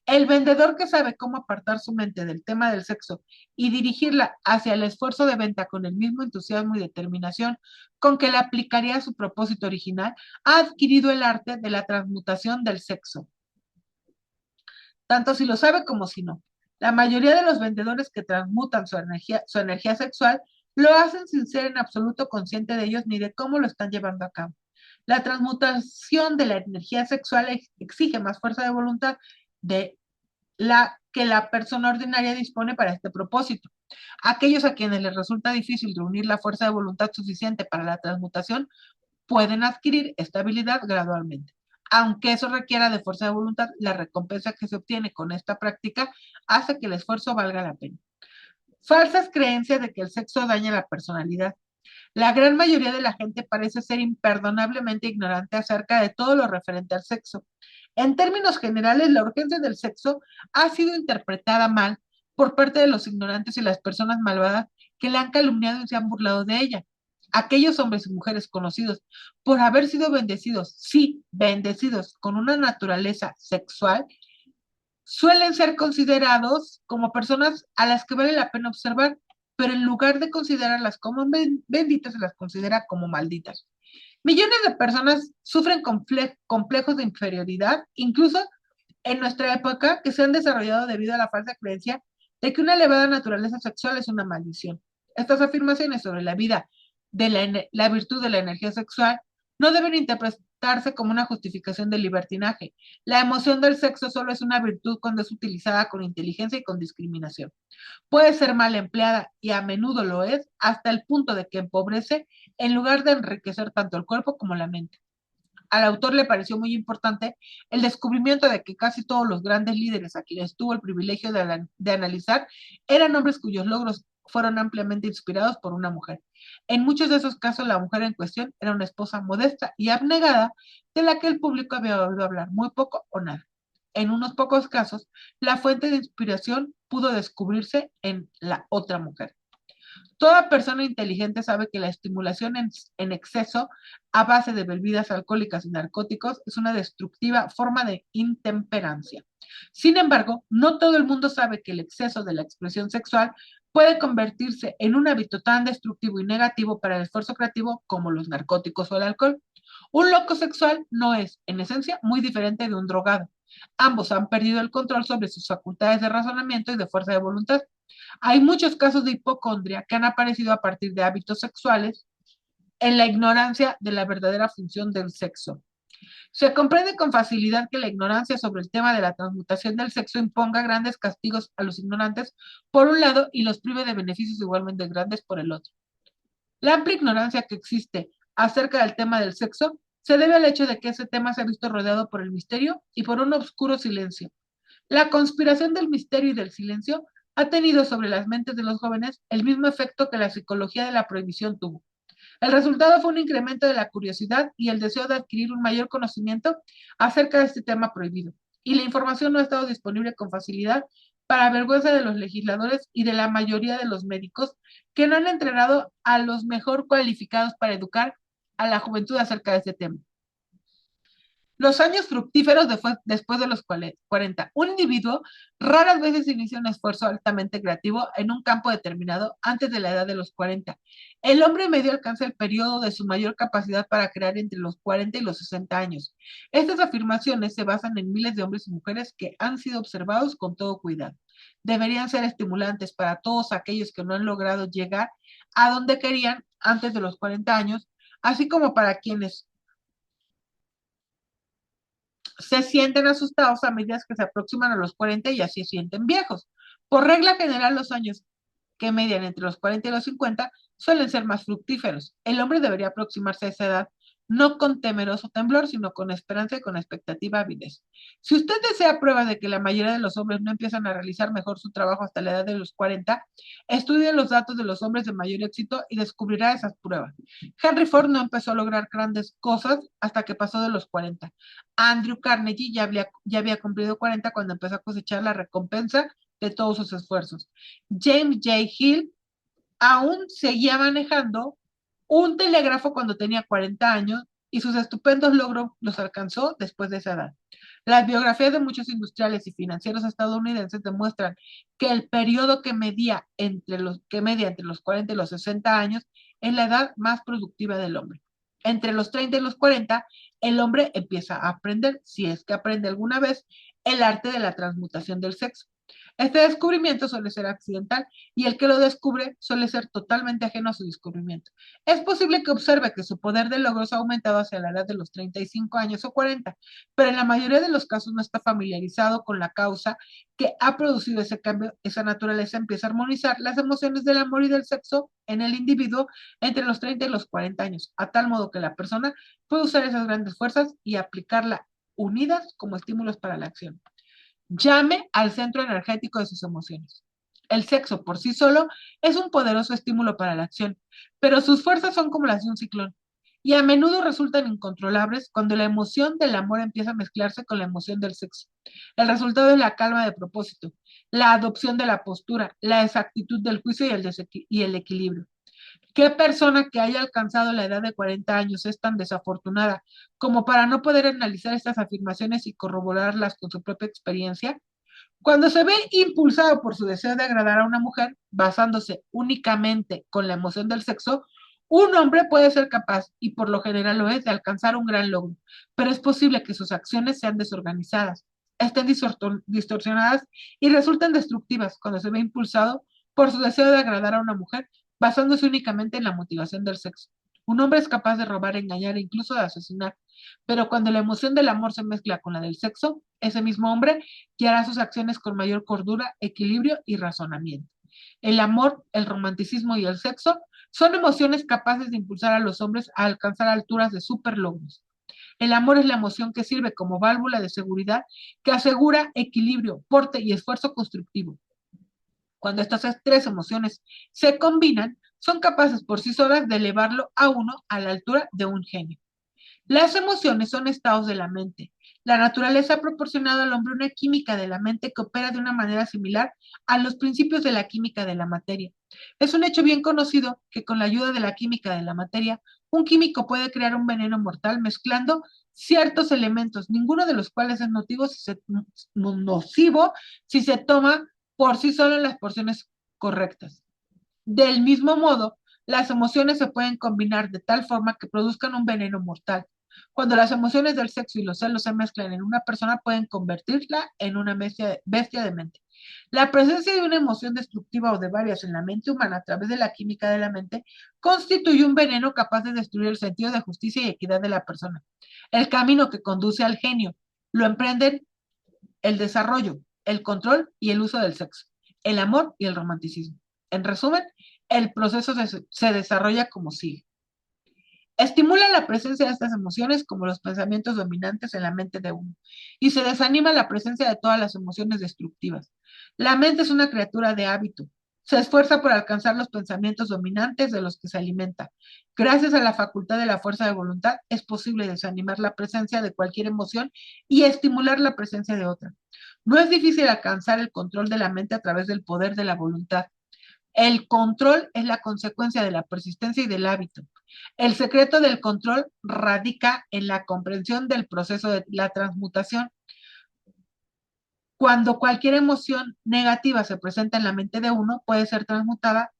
El vendedor que sabe cómo apartar su mente del tema del sexo y dirigirla hacia el esfuerzo de venta con el mismo entusiasmo y determinación con que la aplicaría a su propósito original, ha adquirido el arte de la transmutación del sexo, tanto si lo sabe como si no. La mayoría de los vendedores que transmutan su energía sexual lo hacen sin ser en absoluto consciente de ellos ni de cómo lo están llevando a cabo. La transmutación de la energía sexual exige más fuerza de voluntad de la que la persona ordinaria dispone para este propósito. Aquellos a quienes les resulta difícil reunir la fuerza de voluntad suficiente para la transmutación pueden adquirir esta habilidad gradualmente. Aunque eso requiera de fuerza de voluntad, la recompensa que se obtiene con esta práctica hace que el esfuerzo valga la pena. Falsas creencias de que el sexo daña la personalidad. La gran mayoría de la gente parece ser imperdonablemente ignorante acerca de todo lo referente al sexo. En términos generales, la urgencia del sexo ha sido interpretada mal por parte de los ignorantes y las personas malvadas que la han calumniado y se han burlado de ella. Aquellos hombres y mujeres conocidos por haber sido bendecidos, sí, bendecidos con una naturaleza sexual, suelen ser considerados como personas a las que vale la pena observar, pero en lugar de considerarlas como benditas, se las considera como malditas. Millones de personas sufren complejos de inferioridad, incluso en nuestra época, que se han desarrollado debido a la falsa creencia de que una elevada naturaleza sexual es una maldición. Estas afirmaciones sobre la vida de la virtud de la energía sexual no deben interpretarse como una justificación del libertinaje. La emoción del sexo solo es una virtud cuando es utilizada con inteligencia y con discriminación. Puede ser mal empleada y a menudo lo es hasta el punto de que empobrece en lugar de enriquecer tanto el cuerpo como la mente. Al autor le pareció muy importante el descubrimiento de que casi todos los grandes líderes a quienes tuvo el privilegio de analizar eran hombres cuyos logros fueron ampliamente inspirados por una mujer. En muchos de esos casos, la mujer en cuestión era una esposa modesta y abnegada de la que el público había oído hablar muy poco o nada. En unos pocos casos, la fuente de inspiración pudo descubrirse en la otra mujer. Toda persona inteligente sabe que la estimulación en exceso a base de bebidas alcohólicas y narcóticos es una destructiva forma de intemperancia. Sin embargo, no todo el mundo sabe que el exceso de la expresión sexual puede convertirse en un hábito tan destructivo y negativo para el esfuerzo creativo como los narcóticos o el alcohol. Un loco sexual no es, en esencia, muy diferente de un drogado. Ambos han perdido el control sobre sus facultades de razonamiento y de fuerza de voluntad. Hay muchos casos de hipocondria que han aparecido a partir de hábitos sexuales en la ignorancia de la verdadera función del sexo. Se comprende con facilidad que la ignorancia sobre el tema de la transmutación del sexo imponga grandes castigos a los ignorantes por un lado y los prive de beneficios igualmente grandes por el otro. La amplia ignorancia que existe acerca del tema del sexo se debe al hecho de que ese tema se ha visto rodeado por el misterio y por un oscuro silencio. La conspiración del misterio y del silencio ha tenido sobre las mentes de los jóvenes el mismo efecto que la psicología de la prohibición tuvo. El resultado fue un incremento de la curiosidad y el deseo de adquirir un mayor conocimiento acerca de este tema prohibido. Y la información no ha estado disponible con facilidad para vergüenza de los legisladores y de la mayoría de los médicos que no han entrenado a los mejor cualificados para educar a la juventud acerca de este tema. Los años fructíferos después de los 40. Un individuo raras veces inicia un esfuerzo altamente creativo en un campo determinado antes de la edad de los 40. El hombre medio alcanza el periodo de su mayor capacidad para crear entre los 40 y los 60 años. Estas afirmaciones se basan en miles de hombres y mujeres que han sido observados con todo cuidado. Deberían ser estimulantes para todos aquellos que no han logrado llegar a donde querían antes de los 40 años, así como para quienes se sienten asustados a medida que se aproximan a los 40 y así se sienten viejos. Por regla general, los años que median entre los 40 y los 50 suelen ser más fructíferos. El hombre debería aproximarse a esa edad no con temeroso temblor, sino con esperanza y con expectativa avidez. Si usted desea prueba de que la mayoría de los hombres no empiezan a realizar mejor su trabajo hasta la edad de los 40, estudie los datos de los hombres de mayor éxito y descubrirá esas pruebas. Henry Ford no empezó a lograr grandes cosas hasta que pasó de los 40. Andrew Carnegie ya había cumplido 40 cuando empezó a cosechar la recompensa de todos sus esfuerzos. James J. Hill aún seguía manejando un telégrafo cuando tenía 40 años y sus estupendos logros los alcanzó después de esa edad. Las biografías de muchos industriales y financieros estadounidenses demuestran que el periodo que media entre los 40 y los 60 años es la edad más productiva del hombre. Entre los 30 y los 40, el hombre empieza a aprender, si es que aprende alguna vez, el arte de la transmutación del sexo. Este descubrimiento suele ser accidental y el que lo descubre suele ser totalmente ajeno a su descubrimiento. Es posible que observe que su poder de logros ha aumentado hacia la edad de los 35 años o 40, pero en la mayoría de los casos no está familiarizado con la causa que ha producido ese cambio. Esa naturaleza empieza a armonizar las emociones del amor y del sexo en el individuo entre los 30 y los 40 años, a tal modo que la persona puede usar esas grandes fuerzas y aplicarlas unidas como estímulos para la acción. Llame al centro energético de sus emociones. El sexo por sí solo es un poderoso estímulo para la acción, pero sus fuerzas son como las de un ciclón y a menudo resultan incontrolables cuando la emoción del amor empieza a mezclarse con la emoción del sexo. El resultado es la calma de propósito, la adopción de la postura, la exactitud del juicio y el equilibrio. ¿Qué persona que haya alcanzado la edad de 40 años es tan desafortunada como para no poder analizar estas afirmaciones y corroborarlas con su propia experiencia? Cuando se ve impulsado por su deseo de agradar a una mujer, basándose únicamente con la emoción del sexo, un hombre puede ser capaz, y por lo general lo es, de alcanzar un gran logro, pero es posible que sus acciones sean desorganizadas, estén distorsionadas y resulten destructivas cuando se ve impulsado por su deseo de agradar a una mujer, basándose únicamente en la motivación del sexo. Un hombre es capaz de robar, engañar e incluso de asesinar, pero cuando la emoción del amor se mezcla con la del sexo, ese mismo hombre guiará sus acciones con mayor cordura, equilibrio y razonamiento. El amor, el romanticismo y el sexo son emociones capaces de impulsar a los hombres a alcanzar alturas de superlogros. El amor es la emoción que sirve como válvula de seguridad que asegura equilibrio, porte y esfuerzo constructivo. Cuando estas tres emociones se combinan, son capaces por sí solas de elevarlo a uno a la altura de un genio. Las emociones son estados de la mente. La naturaleza ha proporcionado al hombre una química de la mente que opera de una manera similar a los principios de la química de la materia. Es un hecho bien conocido que con la ayuda de la química de la materia, un químico puede crear un veneno mortal mezclando ciertos elementos, ninguno de los cuales es nocivo si se toma por sí solo en las porciones correctas. Del mismo modo, las emociones se pueden combinar de tal forma que produzcan un veneno mortal. Cuando las emociones del sexo y los celos se mezclan en una persona, pueden convertirla en una bestia de mente. La presencia de una emoción destructiva o de varias en la mente humana a través de la química de la mente constituye un veneno capaz de destruir el sentido de justicia y equidad de la persona. El camino que conduce al genio lo emprenden el desarrollo, el control y el uso del sexo, el amor y el romanticismo. En resumen, el proceso se desarrolla como sigue. Estimula la presencia de estas emociones como los pensamientos dominantes en la mente de uno y se desanima la presencia de todas las emociones destructivas. La mente es una criatura de hábito. Se esfuerza por alcanzar los pensamientos dominantes de los que se alimenta. Gracias a la facultad de la fuerza de voluntad es posible desanimar la presencia de cualquier emoción y estimular la presencia de otra. No es difícil alcanzar el control de la mente a través del poder de la voluntad. El control es la consecuencia de la persistencia y del hábito. El secreto del control radica en la comprensión del proceso de la transmutación. Cuando cualquier emoción negativa se presenta en la mente de uno, puede ser transmutada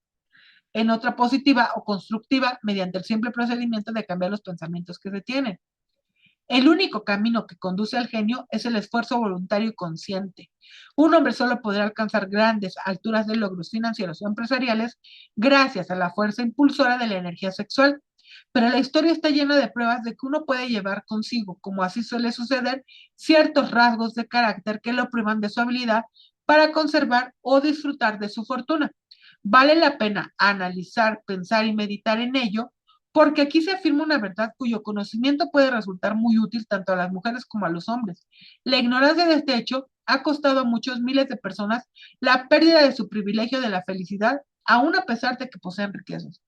en otra positiva o constructiva mediante el simple procedimiento de cambiar los pensamientos que se tienen. El único camino que conduce al genio es el esfuerzo voluntario y consciente. Un hombre solo podrá alcanzar grandes alturas de logros financieros o empresariales gracias a la fuerza impulsora de la energía sexual. Pero la historia está llena de pruebas de que uno puede llevar consigo, como así suele suceder, ciertos rasgos de carácter que lo privan de su habilidad para conservar o disfrutar de su fortuna. Vale la pena analizar, pensar y meditar en ello porque aquí se afirma una verdad cuyo conocimiento puede resultar muy útil tanto a las mujeres como a los hombres. La ignorancia de este hecho ha costado a muchos miles de personas la pérdida de su privilegio de la felicidad, aun a pesar de que poseen riquezas.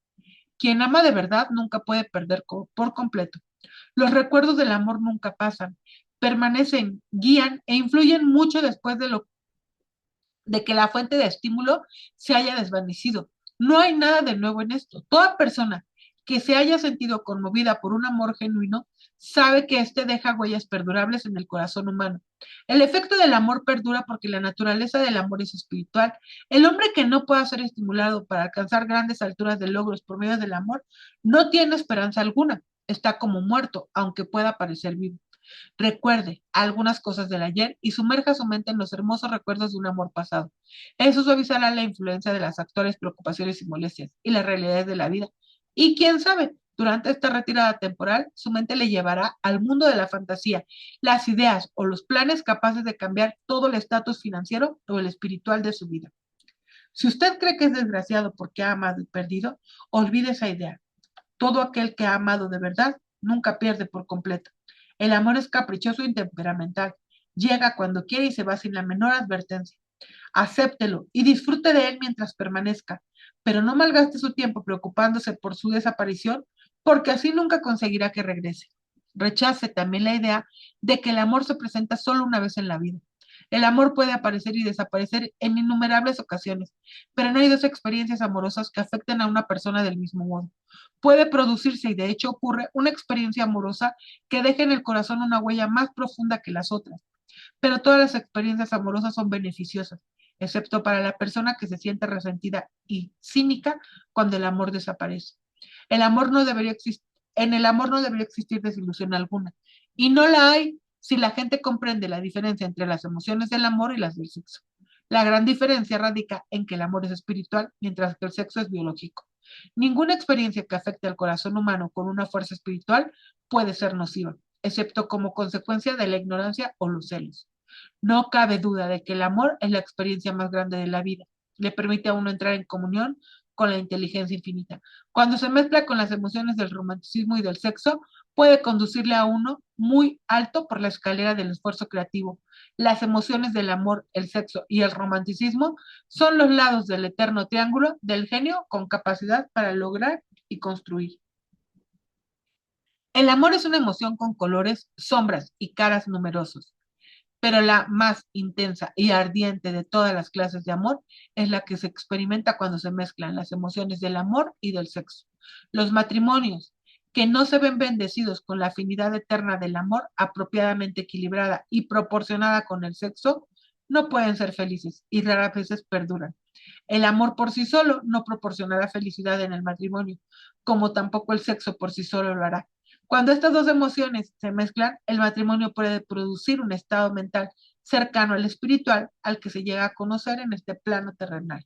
Quien ama de verdad nunca puede perder por completo. Los recuerdos del amor nunca pasan, permanecen, guían e influyen mucho después de que la fuente de estímulo se haya desvanecido. No hay nada de nuevo en esto. Toda persona que se haya sentido conmovida por un amor genuino sabe que éste deja huellas perdurables en el corazón humano. El efecto del amor perdura porque la naturaleza del amor es espiritual. El hombre que no pueda ser estimulado para alcanzar grandes alturas de logros por medio del amor no tiene esperanza alguna. Está como muerto, aunque pueda parecer vivo. Recuerde algunas cosas del ayer y sumerja su mente en los hermosos recuerdos de un amor pasado. Eso suavizará la influencia de las actuales preocupaciones y molestias y las realidades de la vida. Y quién sabe, durante esta retirada temporal, su mente le llevará al mundo de la fantasía, las ideas o los planes capaces de cambiar todo el estatus financiero o el espiritual de su vida. Si usted cree que es desgraciado porque ha amado y perdido, olvide esa idea. Todo aquel que ha amado de verdad nunca pierde por completo. El amor es caprichoso y temperamental. Llega cuando quiere y se va sin la menor advertencia. Acéptelo y disfrute de él mientras permanezca, pero no malgaste su tiempo preocupándose por su desaparición, porque así nunca conseguirá que regrese. Rechace también la idea de que el amor se presenta solo una vez en la vida. El amor puede aparecer y desaparecer en innumerables ocasiones, pero no hay dos experiencias amorosas que afecten a una persona del mismo modo. Puede producirse, y de hecho ocurre, una experiencia amorosa que deje en el corazón una huella más profunda que las otras. Pero todas las experiencias amorosas son beneficiosas, excepto para la persona que se siente resentida y cínica cuando el amor desaparece. El amor no debería existir, en el amor no debería existir desilusión alguna. Y no la hay si la gente comprende la diferencia entre las emociones del amor y las del sexo. La gran diferencia radica en que el amor es espiritual, mientras que el sexo es biológico. Ninguna experiencia que afecte al corazón humano con una fuerza espiritual puede ser nociva, excepto como consecuencia de la ignorancia o los celos. No cabe duda de que el amor es la experiencia más grande de la vida. Le permite a uno entrar en comunión con la inteligencia infinita. Cuando se mezcla con las emociones del romanticismo y del sexo, puede conducirle a uno muy alto por la escalera del esfuerzo creativo. Las emociones del amor, el sexo y el romanticismo son los lados del eterno triángulo del genio con capacidad para lograr y construir. El amor es una emoción con colores, sombras y caras numerosos, pero la más intensa y ardiente de todas las clases de amor es la que se experimenta cuando se mezclan las emociones del amor y del sexo. Los matrimonios que no se ven bendecidos con la afinidad eterna del amor apropiadamente equilibrada y proporcionada con el sexo, no pueden ser felices y raras veces perduran. El amor por sí solo no proporcionará felicidad en el matrimonio, como tampoco el sexo por sí solo lo hará. Cuando estas dos emociones se mezclan, el matrimonio puede producir un estado mental cercano al espiritual, al que se llega a conocer en este plano terrenal.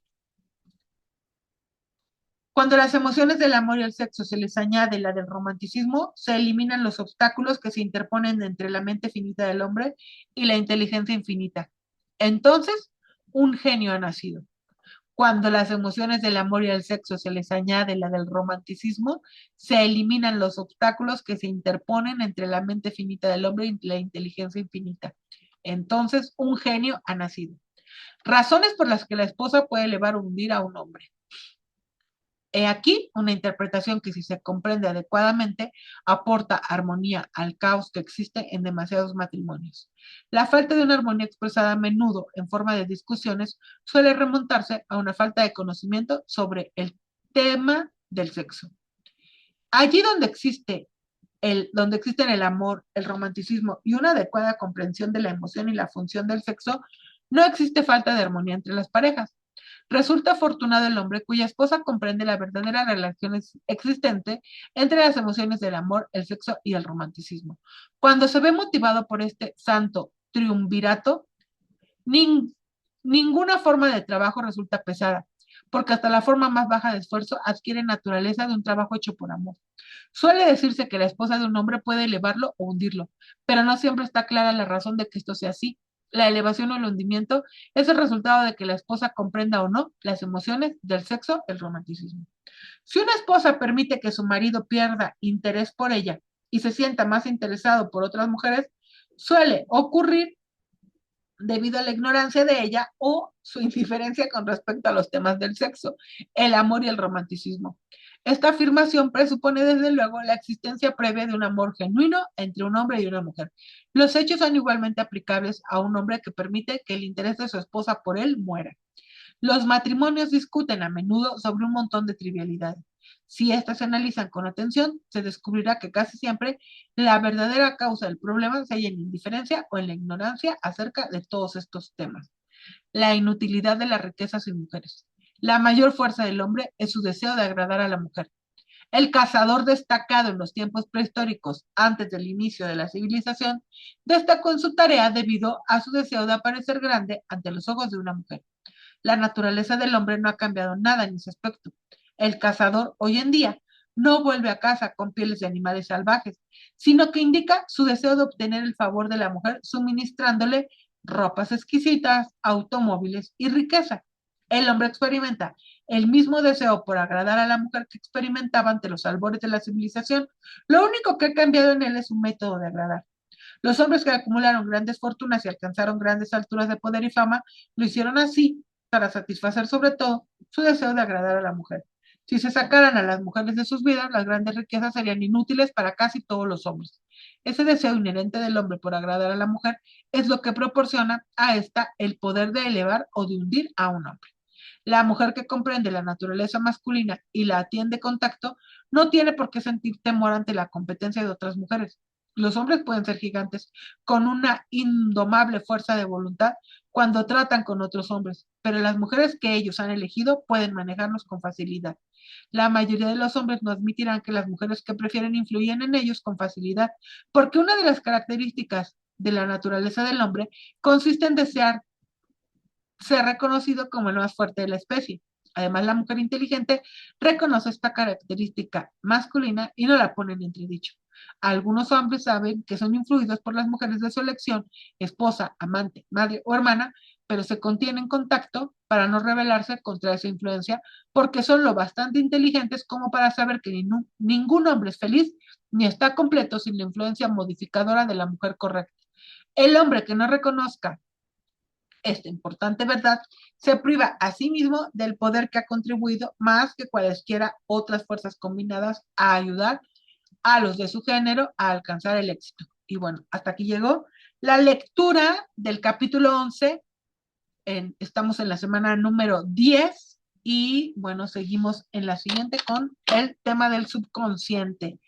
Cuando las emociones del amor y el sexo se les añade la del romanticismo, se eliminan los obstáculos que se interponen entre la mente finita del hombre y la inteligencia infinita. Entonces, un genio ha nacido. Cuando las emociones del amor y el sexo se les añade la del romanticismo, se eliminan los obstáculos que se interponen entre la mente finita del hombre y la inteligencia infinita. Entonces, un genio ha nacido. Razones por las que la esposa puede elevar o hundir a un hombre. He aquí una interpretación que, si se comprende adecuadamente, aporta armonía al caos que existe en demasiados matrimonios. La falta de una armonía expresada a menudo en forma de discusiones suele remontarse a una falta de conocimiento sobre el tema del sexo. Allí donde existen el amor, el romanticismo y una adecuada comprensión de la emoción y la función del sexo, no existe falta de armonía entre las parejas. Resulta afortunado el hombre cuya esposa comprende la verdadera relación existente entre las emociones del amor, el sexo y el romanticismo. Cuando se ve motivado por este santo triunvirato, nin- ninguna forma de trabajo resulta pesada, porque hasta la forma más baja de esfuerzo adquiere naturaleza de un trabajo hecho por amor. Suele decirse que la esposa de un hombre puede elevarlo o hundirlo, pero no siempre está clara la razón de que esto sea así. La elevación o el hundimiento es el resultado de que la esposa comprenda o no las emociones del sexo, el romanticismo. Si una esposa permite que su marido pierda interés por ella y se sienta más interesado por otras mujeres, suele ocurrir debido a la ignorancia de ella o su indiferencia con respecto a los temas del sexo, el amor y el romanticismo. Esta afirmación presupone desde luego la existencia previa de un amor genuino entre un hombre y una mujer. Los hechos son igualmente aplicables a un hombre que permite que el interés de su esposa por él muera. Los matrimonios discuten a menudo sobre un montón de trivialidades. Si éstas se analizan con atención, se descubrirá que casi siempre la verdadera causa del problema se halla en la indiferencia o en la ignorancia acerca de todos estos temas. La inutilidad de las riquezas en mujeres. La mayor fuerza del hombre es su deseo de agradar a la mujer. El cazador destacado en los tiempos prehistóricos, antes del inicio de la civilización, destacó en su tarea debido a su deseo de aparecer grande ante los ojos de una mujer. La naturaleza del hombre no ha cambiado nada en ese aspecto. El cazador hoy en día no vuelve a casa con pieles de animales salvajes, sino que indica su deseo de obtener el favor de la mujer suministrándole ropas exquisitas, automóviles y riqueza. El hombre experimenta el mismo deseo por agradar a la mujer que experimentaba ante los albores de la civilización. Lo único que ha cambiado en él es su método de agradar. Los hombres que acumularon grandes fortunas y alcanzaron grandes alturas de poder y fama lo hicieron así para satisfacer sobre todo su deseo de agradar a la mujer. Si se sacaran a las mujeres de sus vidas, las grandes riquezas serían inútiles para casi todos los hombres. Ese deseo inherente del hombre por agradar a la mujer es lo que proporciona a esta el poder de elevar o de hundir a un hombre. La mujer que comprende la naturaleza masculina y la atiende con tacto no tiene por qué sentir temor ante la competencia de otras mujeres. Los hombres pueden ser gigantes con una indomable fuerza de voluntad cuando tratan con otros hombres, pero las mujeres que ellos han elegido pueden manejarlos con facilidad. La mayoría de los hombres no admitirán que las mujeres que prefieren influyen en ellos con facilidad, porque una de las características de la naturaleza del hombre consiste en desear ser reconocido como el más fuerte de la especie. Además, la mujer inteligente reconoce esta característica masculina y no la pone en entredicho. Algunos hombres saben que son influidos por las mujeres de su elección, esposa, amante, madre o hermana, pero se contienen en contacto para no rebelarse contra esa influencia, porque son lo bastante inteligentes como para saber que ningún hombre es feliz ni está completo sin la influencia modificadora de la mujer correcta. El hombre que no reconozca esta importante verdad se priva a sí mismo del poder que ha contribuido más que cualesquiera otras fuerzas combinadas a ayudar a los de su género a alcanzar el éxito. Y bueno, hasta aquí llegó la lectura del capítulo 11. Estamos en la semana número 10 y bueno, seguimos en la siguiente con el tema del subconsciente.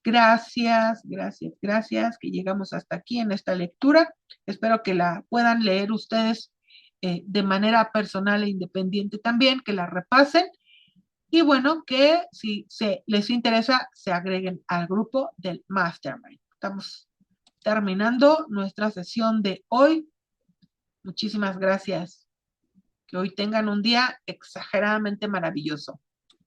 Gracias, gracias, gracias que llegamos hasta aquí en esta lectura. Espero que la puedan leer ustedes de manera personal e independiente también, que la repasen. Y bueno, que si les interesa, se agreguen al grupo del Mastermind. Estamos terminando nuestra sesión de hoy. Muchísimas gracias. Que hoy tengan un día exageradamente maravilloso.